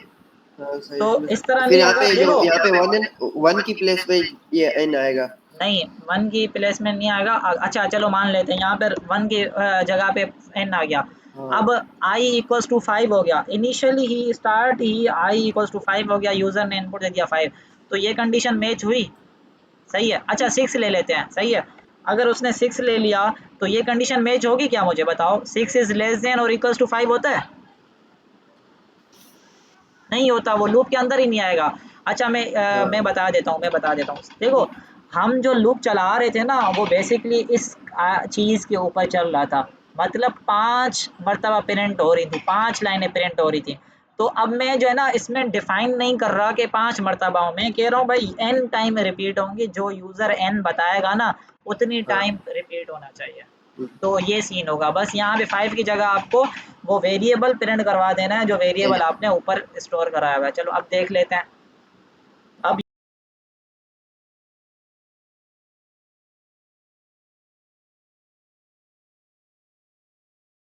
हाँ सही तो है, समझ। इस तरह फिर नहीं यहाँ होगा, पे जो देखो। यहाँ पे वन की प्लेस पे ये एन आएगा। नहीं, 1 की प्लेस में नहीं आएगा। अच्छा चलो मान लेते हैं यहाँ पर 1 की जगह पे एन आ गया। हाँ अब i इक्वल्स टू 5 हो गया, इनिशियली ही स्टार्ट ही i इक्वल्स टू 5 हो गया, यूजर ने इनपुट दे दिया 5, तो ये कंडीशन मैच हुई, सही है। अच्छा 6 ले लेते हैं, सही है। अगर उसने 6 ले लिया तो ये कंडीशन मैच होगी क्या, मुझे बताओ, 6 इज लेस देन और इक्वल्स टू 5 होता है? नहीं होता, वो लूप के अंदर ही नहीं आएगा। अच्छा मैं हाँ बता देता हूँ, देखो हम जो लूप चला रहे थे ना वो बेसिकली इस चीज़ के ऊपर चल रहा था, मतलब 5 मरतबा प्रिंट हो रही थी, 5 लाइनें प्रिंट हो रही थी। तो अब मैं जो है ना इसमें डिफाइन नहीं कर रहा कि 5 मरतबाओं में, कह रहा हूँ भाई n टाइम रिपीट होंगी, जो यूज़र n बताएगा ना उतनी हाँ। टाइम रिपीट होना चाहिए। तो ये सीन होगा, बस यहाँ पे 5 की जगह आपको वो वेरिएबल प्रिंट करवा देना है जो वेरिएबल आपने ऊपर स्टोर कराया हुआ है। चलो अब देख लेते हैं।